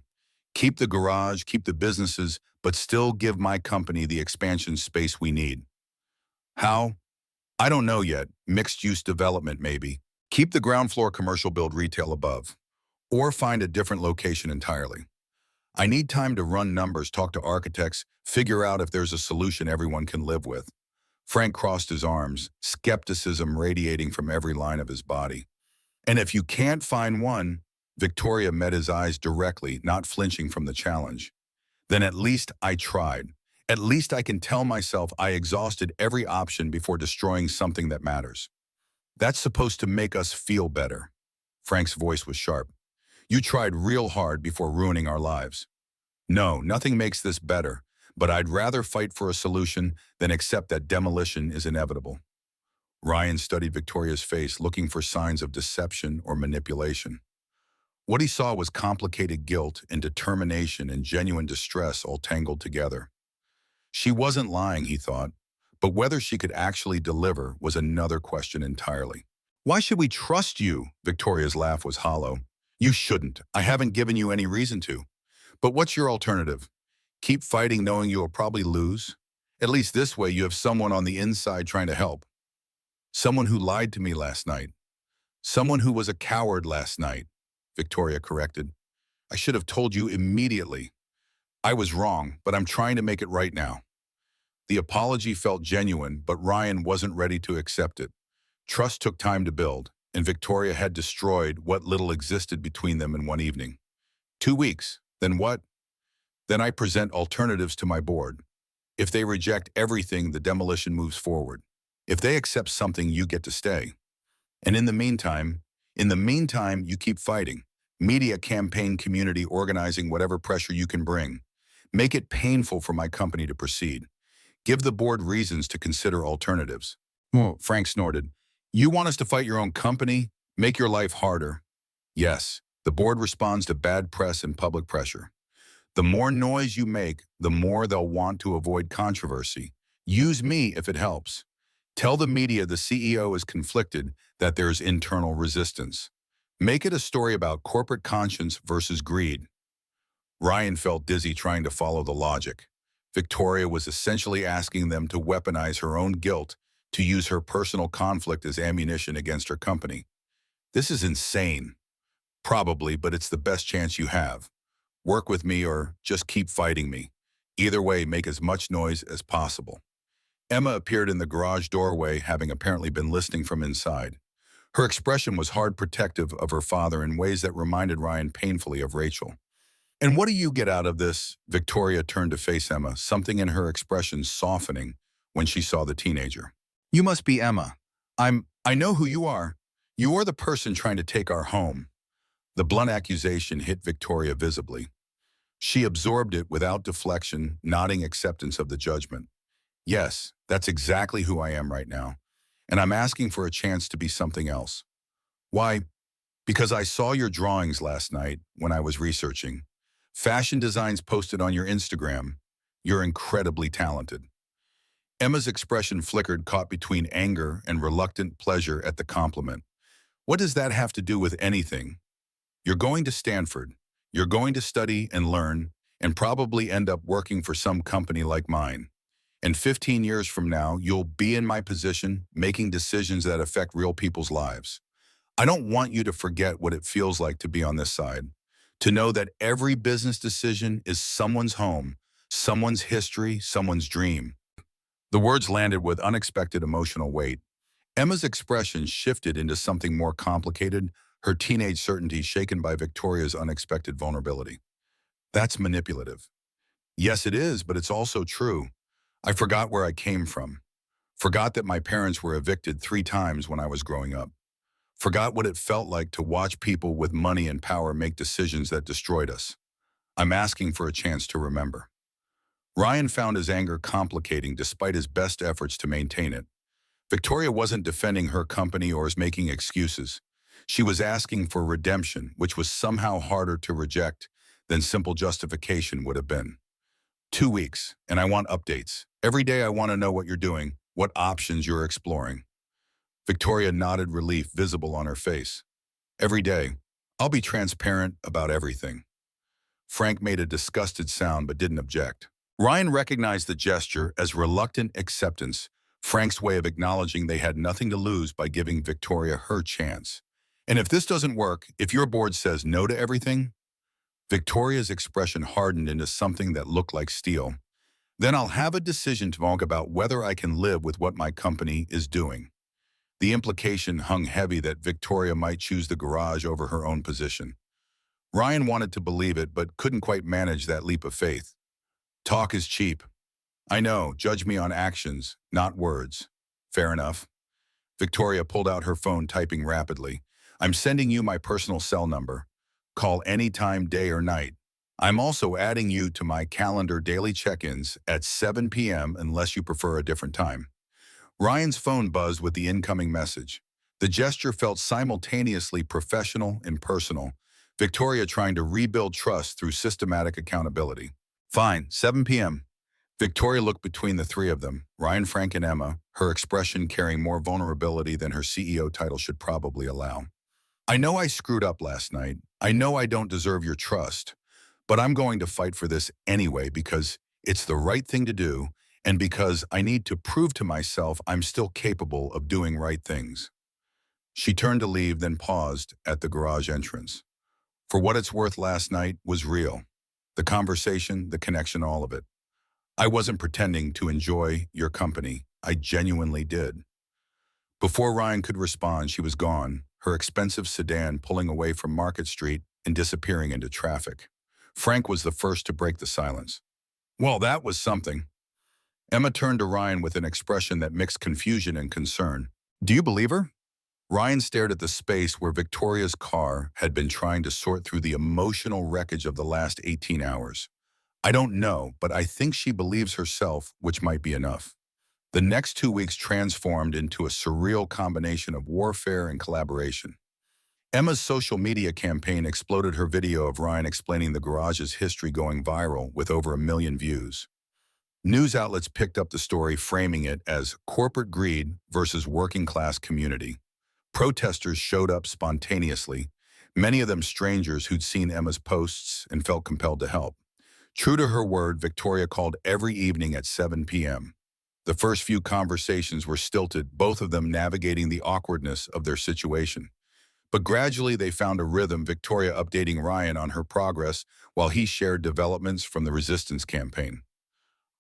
Keep the garage, keep the businesses, but still give my company the expansion space we need. How? I don't know yet. Mixed-use development, maybe. Keep the ground floor commercial, build retail above. Or find a different location entirely. I need time to run numbers, talk to architects, figure out if there's a solution everyone can live with. Frank crossed his arms, skepticism radiating from every line of his body. And if you can't find one, Victoria met his eyes directly, not flinching from the challenge. Then at least I tried. At least I can tell myself I exhausted every option before destroying something that matters. That's supposed to make us feel better. Frank's voice was sharp. You tried real hard before ruining our lives. No, nothing makes this better, but I'd rather fight for a solution than accept that demolition is inevitable. Ryan studied Victoria's face, looking for signs of deception or manipulation. What he saw was complicated guilt and determination and genuine distress all tangled together. She wasn't lying, he thought, but whether she could actually deliver was another question entirely. Why should we trust you? Victoria's laugh was hollow. You shouldn't. I haven't given you any reason to. But what's your alternative? Keep fighting knowing you'll probably lose? At least this way you have someone on the inside trying to help. Someone who lied to me last night. Someone who was a coward last night, Victoria corrected. I should have told you immediately. I was wrong, but I'm trying to make it right now. The apology felt genuine, but Ryan wasn't ready to accept it. Trust took time to build, and Victoria had destroyed what little existed between them in one evening. 2 weeks. Then what? Then I present alternatives to my board. If they reject everything, the demolition moves forward. If they accept something, you get to stay. And in the meantime, you keep fighting. Media campaign, community organizing, whatever pressure you can bring. Make it painful for my company to proceed. Give the board reasons to consider alternatives. Whoa, Frank snorted. You want us to fight your own company? Make your life harder. Yes, the board responds to bad press and public pressure. The more noise you make, the more they'll want to avoid controversy. Use me if it helps. Tell the media the CEO is conflicted, that there's internal resistance. Make it a story about corporate conscience versus greed. Ryan felt dizzy trying to follow the logic. Victoria was essentially asking them to weaponize her own guilt, to use her personal conflict as ammunition against her company. This is insane. Probably, but it's the best chance you have. Work with me or just keep fighting me. Either way, make as much noise as possible. Emma appeared in the garage doorway, having apparently been listening from inside. Her expression was hard protective of her father in ways that reminded Ryan painfully of Rachel. And what do you get out of this? Victoria turned to face Emma, something in her expression softening when she saw the teenager. You must be Emma. I know who you are. You are the person trying to take our home. The blunt accusation hit Victoria visibly. She absorbed it without deflection, nodding acceptance of the judgment. Yes, that's exactly who I am right now. And I'm asking for a chance to be something else. Why? Because I saw your drawings last night when I was researching. Fashion designs posted on your Instagram. You're incredibly talented. Emma's expression flickered, caught between anger and reluctant pleasure at the compliment. What does that have to do with anything? You're going to Stanford. You're going to study and learn, and probably end up working for some company like mine. And 15 years from now, you'll be in my position, making decisions that affect real people's lives. I don't want you to forget what it feels like to be on this side, to know that every business decision is someone's home, someone's history, someone's dream. The words landed with unexpected emotional weight. Emma's expression shifted into something more complicated, her teenage certainty shaken by Victoria's unexpected vulnerability. That's manipulative. Yes, it is, but it's also true. I forgot where I came from. Forgot that my parents were evicted 3 times when I was growing up. Forgot what it felt like to watch people with money and power make decisions that destroyed us. I'm asking for a chance to remember. Ryan found his anger complicating despite his best efforts to maintain it. Victoria wasn't defending her company or making excuses. She was asking for redemption, which was somehow harder to reject than simple justification would have been. 2 weeks, and I want updates. Every day I want to know what you're doing, what options you're exploring. Victoria nodded, relief visible on her face. Every day. I'll be transparent about everything. Frank made a disgusted sound but didn't object. Ryan recognized the gesture as reluctant acceptance, Frank's way of acknowledging they had nothing to lose by giving Victoria her chance. And if this doesn't work, if your board says no to everything, Victoria's expression hardened into something that looked like steel. Then I'll have a decision to make about whether I can live with what my company is doing. The implication hung heavy that Victoria might choose the garage over her own position. Ryan wanted to believe it, but couldn't quite manage that leap of faith. Talk is cheap. I know, judge me on actions, not words. Fair enough. Victoria pulled out her phone, typing rapidly. I'm sending you my personal cell number. Call anytime, day or night. I'm also adding you to my calendar daily check-ins at 7 p.m. unless you prefer a different time. Ryan's phone buzzed with the incoming message. The gesture felt simultaneously professional and personal, Victoria trying to rebuild trust through systematic accountability. Fine, 7 p.m. Victoria looked between the 3 of them, Ryan, Frank, and Emma, her expression carrying more vulnerability than her CEO title should probably allow. I know I screwed up last night. I know I don't deserve your trust. But I'm going to fight for this anyway because it's the right thing to do and because I need to prove to myself I'm still capable of doing right things. She turned to leave, then paused at the garage entrance. For what it's worth, last night was real. The conversation, the connection, all of it. I wasn't pretending to enjoy your company. I genuinely did. Before Ryan could respond, she was gone, her expensive sedan pulling away from Market Street and disappearing into traffic. Frank was the first to break the silence. Well, that was something. Emma turned to Ryan with an expression that mixed confusion and concern. Do you believe her? Ryan stared at the space where Victoria's car had been trying to sort through the emotional wreckage of the last 18 hours. I don't know, but I think she believes herself, which might be enough. The next 2 weeks transformed into a surreal combination of warfare and collaboration. Emma's social media campaign exploded, her video of Ryan explaining the garage's history going viral with over 1 million views. News outlets picked up the story, framing it as corporate greed versus working-class community. Protesters showed up spontaneously, many of them strangers who'd seen Emma's posts and felt compelled to help. True to her word, Victoria called every evening at 7 p.m. The first few conversations were stilted, both of them navigating the awkwardness of their situation. But gradually they found a rhythm, Victoria updating Ryan on her progress while he shared developments from the resistance campaign.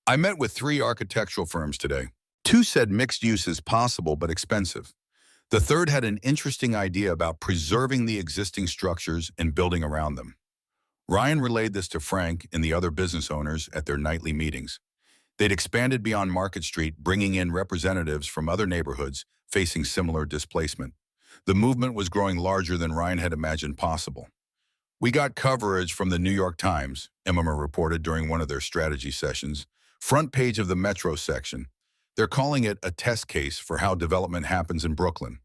I met with 3 architectural firms today. 2 said mixed use is possible but expensive. The third had an interesting idea about preserving the existing structures and building around them. Ryan relayed this to Frank and the other business owners at their nightly meetings. They'd expanded beyond Market Street, bringing in representatives from other neighborhoods facing similar displacement. The movement was growing larger than Ryan had imagined possible. We got coverage from the New York Times, Emma reported during one of their strategy sessions. Front page of the Metro section. They're calling it a test case for how development happens in Brooklyn.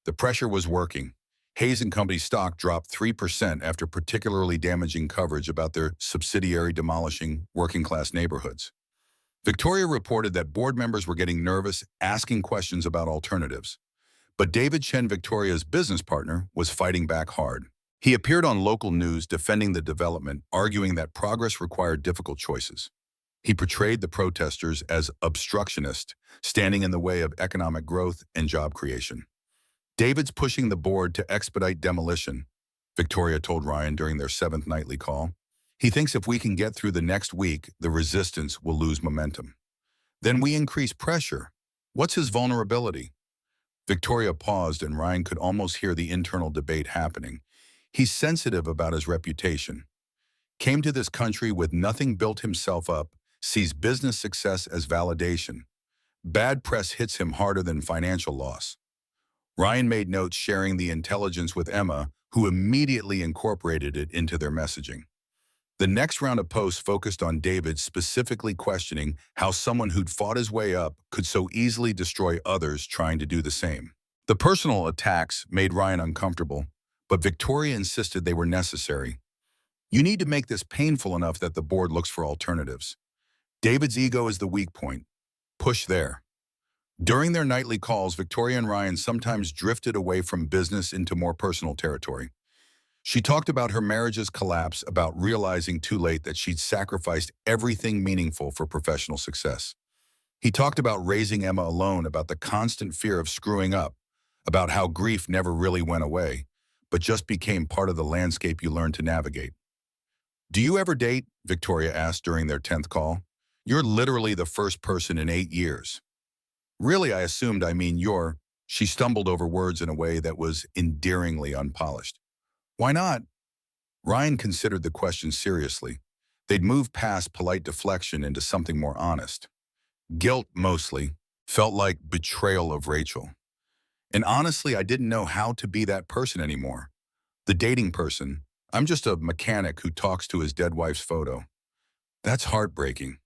The pressure was working. Hayes & Company stock dropped 3% after particularly damaging coverage about their subsidiary demolishing working-class neighborhoods. Victoria reported that board members were getting nervous, asking questions about alternatives. But David Chen, Victoria's business partner, was fighting back hard. He appeared on local news defending the development, arguing that progress required difficult choices. He portrayed the protesters as obstructionists, standing in the way of economic growth and job creation. David's pushing the board to expedite demolition, Victoria told Ryan during their 7th nightly call. He thinks if we can get through the next week, the resistance will lose momentum. Then we increase pressure. What's his vulnerability? Victoria paused and Ryan could almost hear the internal debate happening. He's sensitive about his reputation. Came to this country with nothing, built himself up, sees business success as validation. Bad press hits him harder than financial loss. Ryan made notes, sharing the intelligence with Emma, who immediately incorporated it into their messaging. The next round of posts focused on David, specifically questioning how someone who'd fought his way up could so easily destroy others trying to do the same. The personal attacks made Ryan uncomfortable, but Victoria insisted they were necessary. You need to make this painful enough that the board looks for alternatives. David's ego is the weak point. Push there. During their nightly calls, Victoria and Ryan sometimes drifted away from business into more personal territory. She talked about her marriage's collapse, about realizing too late that she'd sacrificed everything meaningful for professional success. He talked about raising Emma alone, about the constant fear of screwing up, about how grief never really went away, but just became part of the landscape you learn to navigate. Do you ever date? Victoria asked during their 10th call. You're literally the first person in 8 years. Really, I assumed I mean you're. She stumbled over words in a way that was endearingly unpolished. Why not? Ryan considered the question seriously. They'd moved past polite deflection into something more honest. Guilt, mostly, felt like betrayal of Rachel. And honestly, I didn't know how to be that person anymore. The dating person. I'm just a mechanic who talks to his dead wife's photo. That's heartbreaking.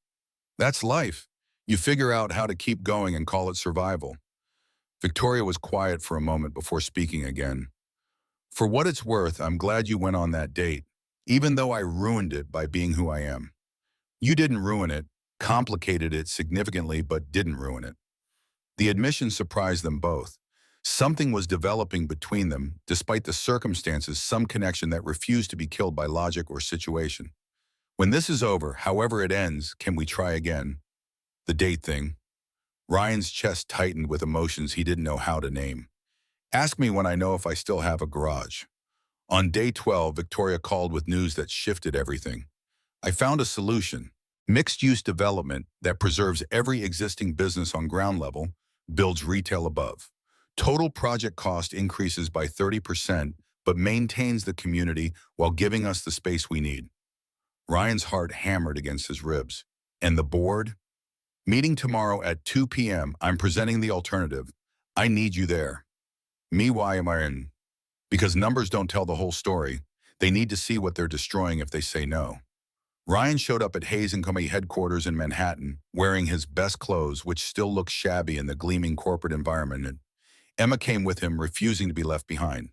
That's life. You figure out how to keep going and call it survival. Victoria was quiet for a moment before speaking again. For what it's worth, I'm glad you went on that date, even though I ruined it by being who I am. You didn't ruin it, complicated it significantly, but didn't ruin it. The admission surprised them both. Something was developing between them, despite the circumstances, some connection that refused to be killed by logic or situation. When this is over, however it ends, can we try again? The date thing. Ryan's chest tightened with emotions he didn't know how to name. Ask me when I know if I still have a garage. On day 12, Victoria called with news that shifted everything. I found a solution. Mixed-use development that preserves every existing business on ground level, builds retail above. Total project cost increases by 30%, but maintains the community while giving us the space we need. Ryan's heart hammered against his ribs. And the board? Meeting tomorrow at 2 p.m. I'm presenting the alternative. I need you there. Me, why am I in? Because numbers don't tell the whole story. They need to see what they're destroying if they say no. Ryan showed up at Hayes & Company headquarters in Manhattan, wearing his best clothes, which still looked shabby in the gleaming corporate environment. Emma came with him, refusing to be left behind.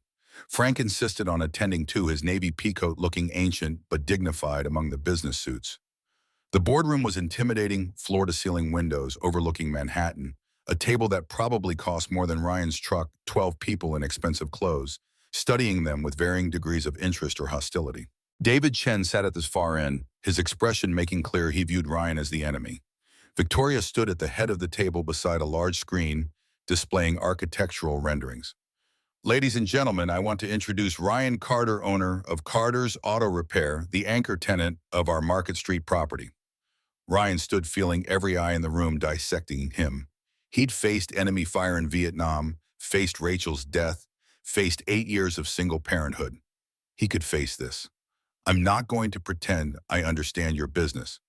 Frank insisted on attending too, his navy peacoat looking ancient but dignified among the business suits. The boardroom was intimidating, floor-to-ceiling windows overlooking Manhattan, a table that probably cost more than Ryan's truck, 12 people in expensive clothes, studying them with varying degrees of interest or hostility. David Chen sat at this far end, his expression making clear he viewed Ryan as the enemy. Victoria stood at the head of the table beside a large screen, displaying architectural renderings. Ladies and gentlemen, I want to introduce Ryan Carter, owner of Carter's Auto Repair, the anchor tenant of our Market Street property. Ryan stood, feeling every eye in the room dissecting him. He'd faced enemy fire in Vietnam, faced Rachel's death, faced 8 years of single parenthood. He could face this. I'm not going to pretend I understand your business,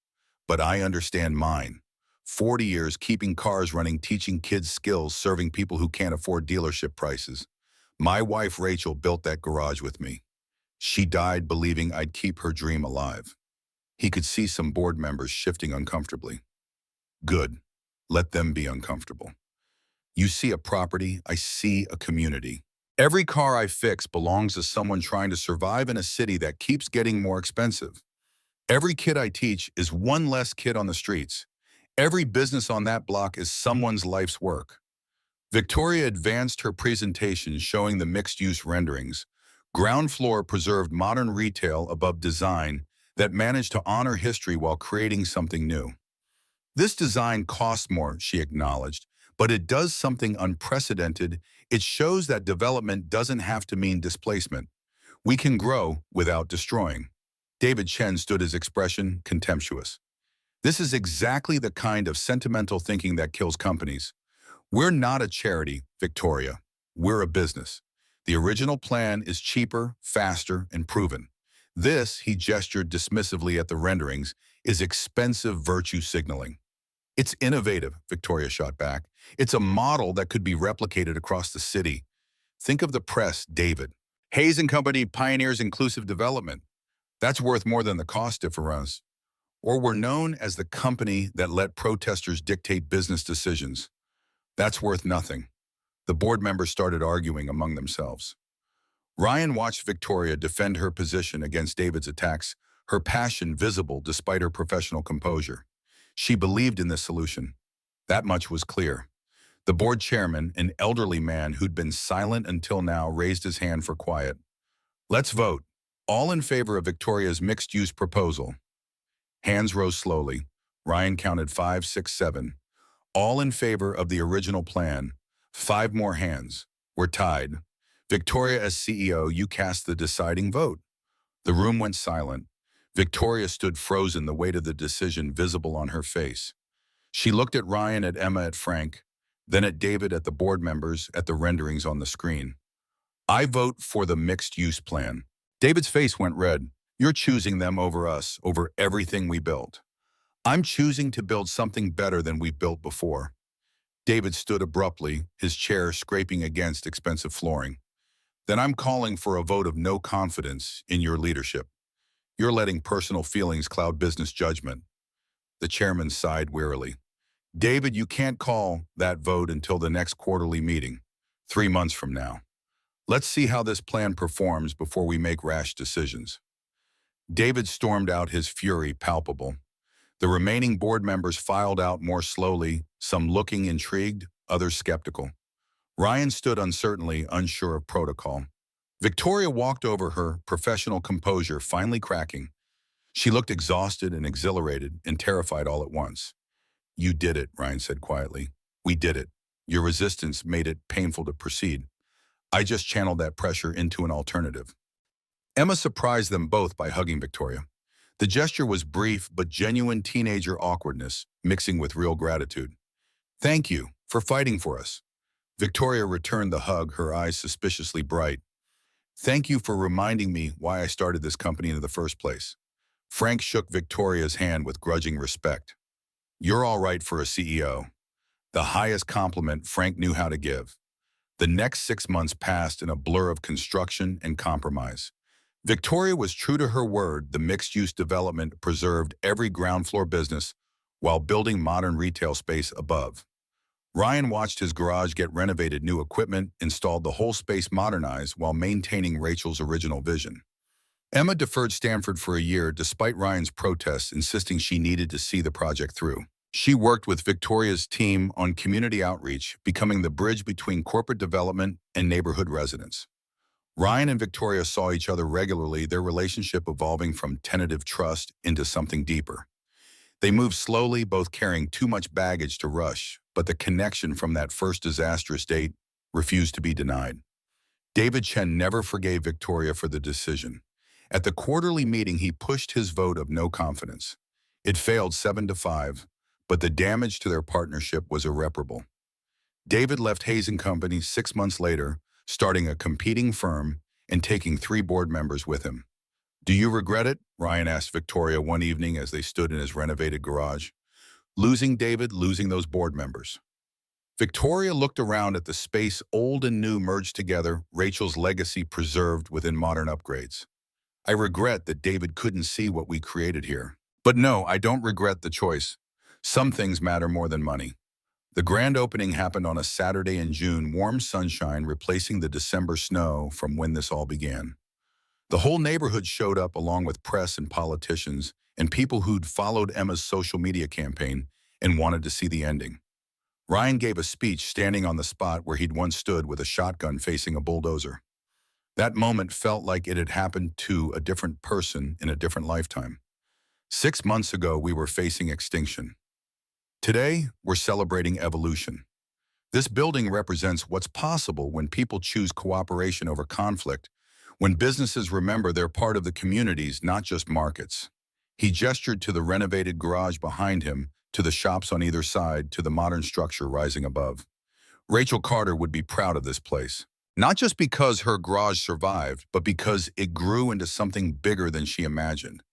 but I understand mine. 40 years keeping cars running, teaching kids skills, serving people who can't afford dealership prices. My wife, Rachel, built that garage with me. She died believing I'd keep her dream alive. He could see some board members shifting uncomfortably. Good. Let them be uncomfortable. You see a property, I see a community. Every car I fix belongs to someone trying to survive in a city that keeps getting more expensive. Every kid I teach is one less kid on the streets. Every business on that block is someone's life's work. Victoria advanced her presentation, showing the mixed-use renderings. Ground floor preserved modern retail above design that managed to honor history while creating something new. This design costs more, she acknowledged, but it does something unprecedented. It shows that development doesn't have to mean displacement. We can grow without destroying. David Chen stood, his expression contemptuous. This is exactly the kind of sentimental thinking that kills companies. We're not a charity, Victoria. We're a business. The original plan is cheaper, faster, and proven. This, he gestured dismissively at the renderings, is expensive virtue signaling. It's innovative, Victoria shot back. It's a model that could be replicated across the city. Think of the press, David. Hayes & Company pioneers inclusive development. That's worth more than the cost difference. Or we're known as the company that let protesters dictate business decisions. That's worth nothing. The board members started arguing among themselves. Ryan watched Victoria defend her position against David's attacks, her passion visible despite her professional composure. She believed in this solution. That much was clear. The board chairman, an elderly man who'd been silent until now, raised his hand for quiet. Let's vote. All in favor of Victoria's mixed-use proposal. Hands rose slowly. Ryan counted 5, 6, 7. All in favor of the original plan. 5 more hands. We're tied. Victoria, as CEO, you cast the deciding vote. The room went silent. Victoria stood frozen, the weight of the decision visible on her face. She looked at Ryan, at Emma, at Frank, then at David, at the board members, at the renderings on the screen. I vote for the mixed-use plan. David's face went red. You're choosing them over us, over everything we built. I'm choosing to build something better than we've built before. David stood abruptly, his chair scraping against expensive flooring. Then I'm calling for a vote of no confidence in your leadership. You're letting personal feelings cloud business judgment. The chairman sighed wearily. David, you can't call that vote until the next quarterly meeting, 3 months from now. Let's see how this plan performs before we make rash decisions. David stormed out, his fury palpable. The remaining board members filed out more slowly, some looking intrigued, others skeptical. Ryan stood uncertainly, unsure of protocol. Victoria walked over, her professional composure finally cracking. She looked exhausted and exhilarated and terrified all at once. You did it, Ryan said quietly. We did it. Your resistance made it painful to proceed. I just channeled that pressure into an alternative. Emma surprised them both by hugging Victoria. The gesture was brief but genuine teenager awkwardness, mixing with real gratitude. Thank you for fighting for us. Victoria returned the hug, her eyes suspiciously bright. Thank you for reminding me why I started this company in the first place. Frank shook Victoria's hand with grudging respect. You're all right for a CEO. The highest compliment Frank knew how to give. The next 6 months passed in a blur of construction and compromise. Victoria was true to her word. The mixed-use development preserved every ground floor business while building modern retail space above. Ryan watched his garage get renovated, new equipment, installed, the whole space modernized while maintaining Rachel's original vision. Emma deferred Stanford for a year despite Ryan's protests, insisting she needed to see the project through. She worked with Victoria's team on community outreach, becoming the bridge between corporate development and neighborhood residents. Ryan and Victoria saw each other regularly, their relationship evolving from tentative trust into something deeper. They moved slowly, both carrying too much baggage to rush, but the connection from that first disastrous date refused to be denied. David Chen never forgave Victoria for the decision. At the quarterly meeting, he pushed his vote of no confidence. It failed 7-5, but the damage to their partnership was irreparable. David left Hayes & Company 6 months later, starting a competing firm and taking 3 board members with him. Do you regret it? Ryan asked Victoria one evening as they stood in his renovated garage. Losing David, losing those board members. Victoria looked around at the space, old and new merged together, Rachel's legacy preserved within modern upgrades. I regret that David couldn't see what we created here. But no, I don't regret the choice. Some things matter more than money. The grand opening happened on a Saturday in June, warm sunshine replacing the December snow from when this all began. The whole neighborhood showed up along with press and politicians and people who'd followed Emma's social media campaign and wanted to see the ending. Ryan gave a speech standing on the spot where he'd once stood with a shotgun facing a bulldozer. That moment felt like it had happened to a different person in a different lifetime. 6 months ago, we were facing extinction. Today, we're celebrating evolution. This building represents what's possible when people choose cooperation over conflict, when businesses remember they're part of the communities, not just markets. He gestured to the renovated garage behind him, to the shops on either side, to the modern structure rising above. Rachel Carter would be proud of this place. Not just because her garage survived, but because it grew into something bigger than she imagined.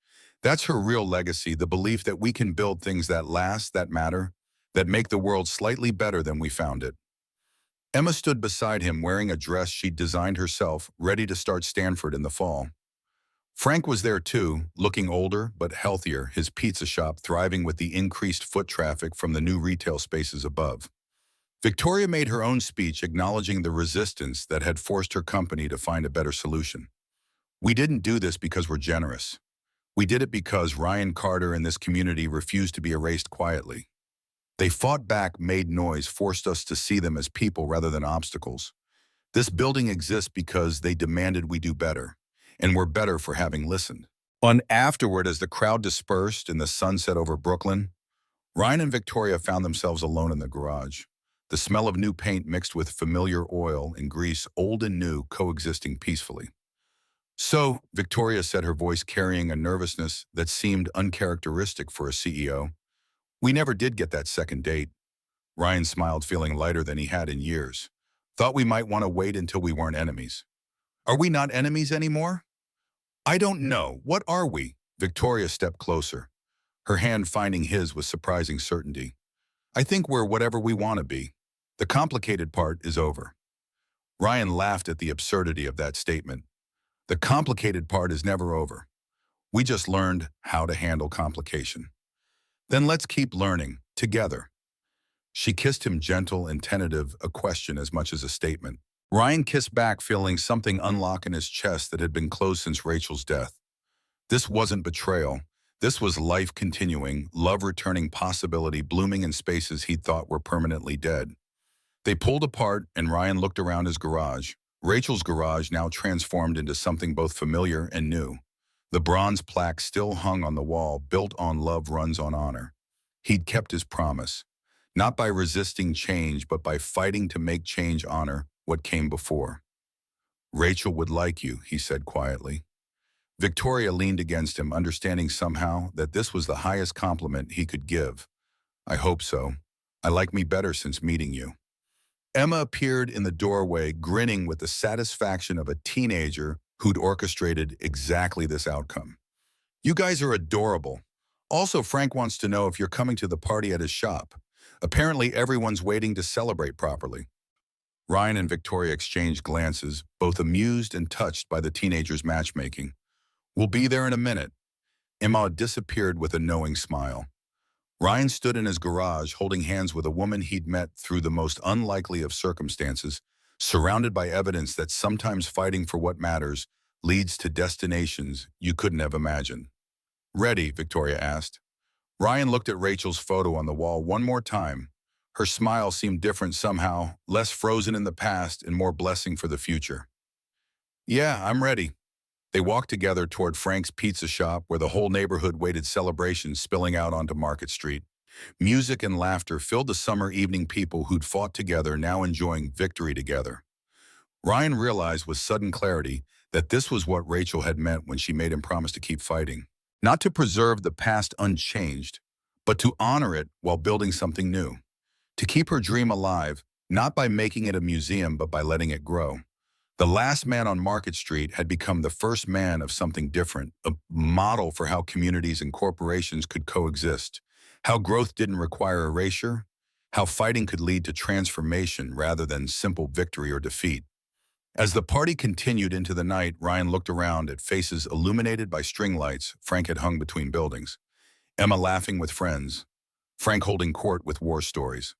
That's her real legacy, the belief that we can build things that last, that matter, that make the world slightly better than we found it. Emma stood beside him wearing a dress she'd designed herself, ready to start Stanford in the fall. Frank was there too, looking older but healthier, his pizza shop thriving with the increased foot traffic from the new retail spaces above. Victoria made her own speech acknowledging the resistance that had forced her company to find a better solution. We didn't do this because we're generous. We did it because Ryan Carter and this community refused to be erased quietly. They fought back, made noise, forced us to see them as people rather than obstacles. This building exists because they demanded we do better, and we're better for having listened. Afterward, as the crowd dispersed and the sun set over Brooklyn, Ryan and Victoria found themselves alone in the garage. The smell of new paint mixed with familiar oil and grease, old and new, coexisting peacefully. So, Victoria said, her voice carrying a nervousness that seemed uncharacteristic for a CEO, we never did get that second date. Ryan smiled, feeling lighter than he had in years. Thought we might want to wait until we weren't enemies. Are we not enemies anymore? I don't know. What are we? Victoria stepped closer, her hand finding his with surprising certainty. I think we're whatever we want to be. The complicated part is over. Ryan laughed at the absurdity of that statement. The complicated part is never over. We just learned how to handle complication. Then let's keep learning, together. She kissed him, gentle and tentative, a question as much as a statement. Ryan kissed back, feeling something unlock in his chest that had been closed since Rachel's death. This wasn't betrayal. This was life continuing, love returning, possibility blooming in spaces he'd thought were permanently dead. They pulled apart, and Ryan looked around his garage. Rachel's garage now transformed into something both familiar and new. The bronze plaque still hung on the wall, built on love runs on honor. He'd kept his promise, not by resisting change, but by fighting to make change honor what came before. Rachel would like you, he said quietly. Victoria leaned against him, understanding somehow that this was the highest compliment he could give. I hope so. I like me better since meeting you. Emma appeared in the doorway, grinning with the satisfaction of a teenager who'd orchestrated exactly this outcome. You guys are adorable. Also, Frank wants to know if you're coming to the party at his shop. Apparently, everyone's waiting to celebrate properly. Ryan and Victoria exchanged glances, both amused and touched by the teenager's matchmaking. We'll be there in a minute. Emma disappeared with a knowing smile. Ryan stood in his garage, holding hands with a woman he'd met through the most unlikely of circumstances, surrounded by evidence that sometimes fighting for what matters leads to destinations you couldn't have imagined. Ready? Victoria asked. Ryan looked at Rachel's photo on the wall one more time. Her smile seemed different somehow, less frozen in the past and more blessing for the future. Yeah, I'm ready. They walked together toward Frank's pizza shop where the whole neighborhood waited celebrations spilling out onto Market Street. Music and laughter filled the summer evening, people who'd fought together now enjoying victory together. Ryan realized with sudden clarity that this was what Rachel had meant when she made him promise to keep fighting. Not to preserve the past unchanged, but to honor it while building something new. To keep her dream alive, not by making it a museum, but by letting it grow. The last man on Market Street had become the first man of something different, a model for how communities and corporations could coexist, how growth didn't require erasure, how fighting could lead to transformation rather than simple victory or defeat. As the party continued into the night, Ryan looked around at faces illuminated by string lights Frank had hung between buildings. Emma laughing with friends, Frank holding court with war stories,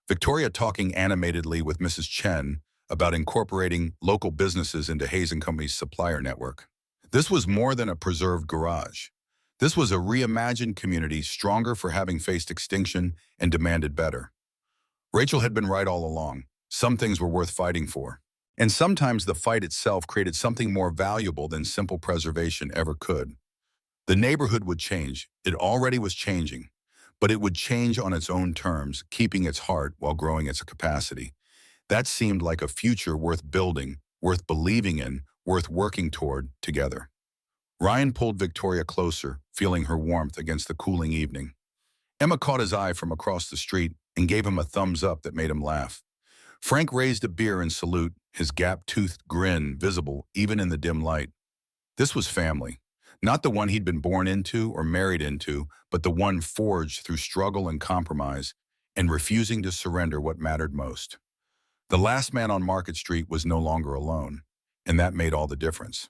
Victoria talking animatedly with Mrs. Chen about incorporating local businesses into Hayes and Company's supplier network. This was more than a preserved garage. This was a reimagined community stronger for having faced extinction and demanded better. Rachel had been right all along. Some things were worth fighting for. And sometimes the fight itself created something more valuable than simple preservation ever could. The neighborhood would change. It already was changing. But it would change on its own terms, keeping its heart while growing its capacity. That seemed like a future worth building, worth believing in, worth working toward together. Ryan pulled Victoria closer, feeling her warmth against the cooling evening. Emma caught his eye from across the street and gave him a thumbs up that made him laugh. Frank raised a beer in salute, his gap-toothed grin visible even in the dim light. This was family. Not the one he'd been born into or married into, but the one forged through struggle and compromise and refusing to surrender what mattered most. The last man on Market Street was no longer alone, and that made all the difference.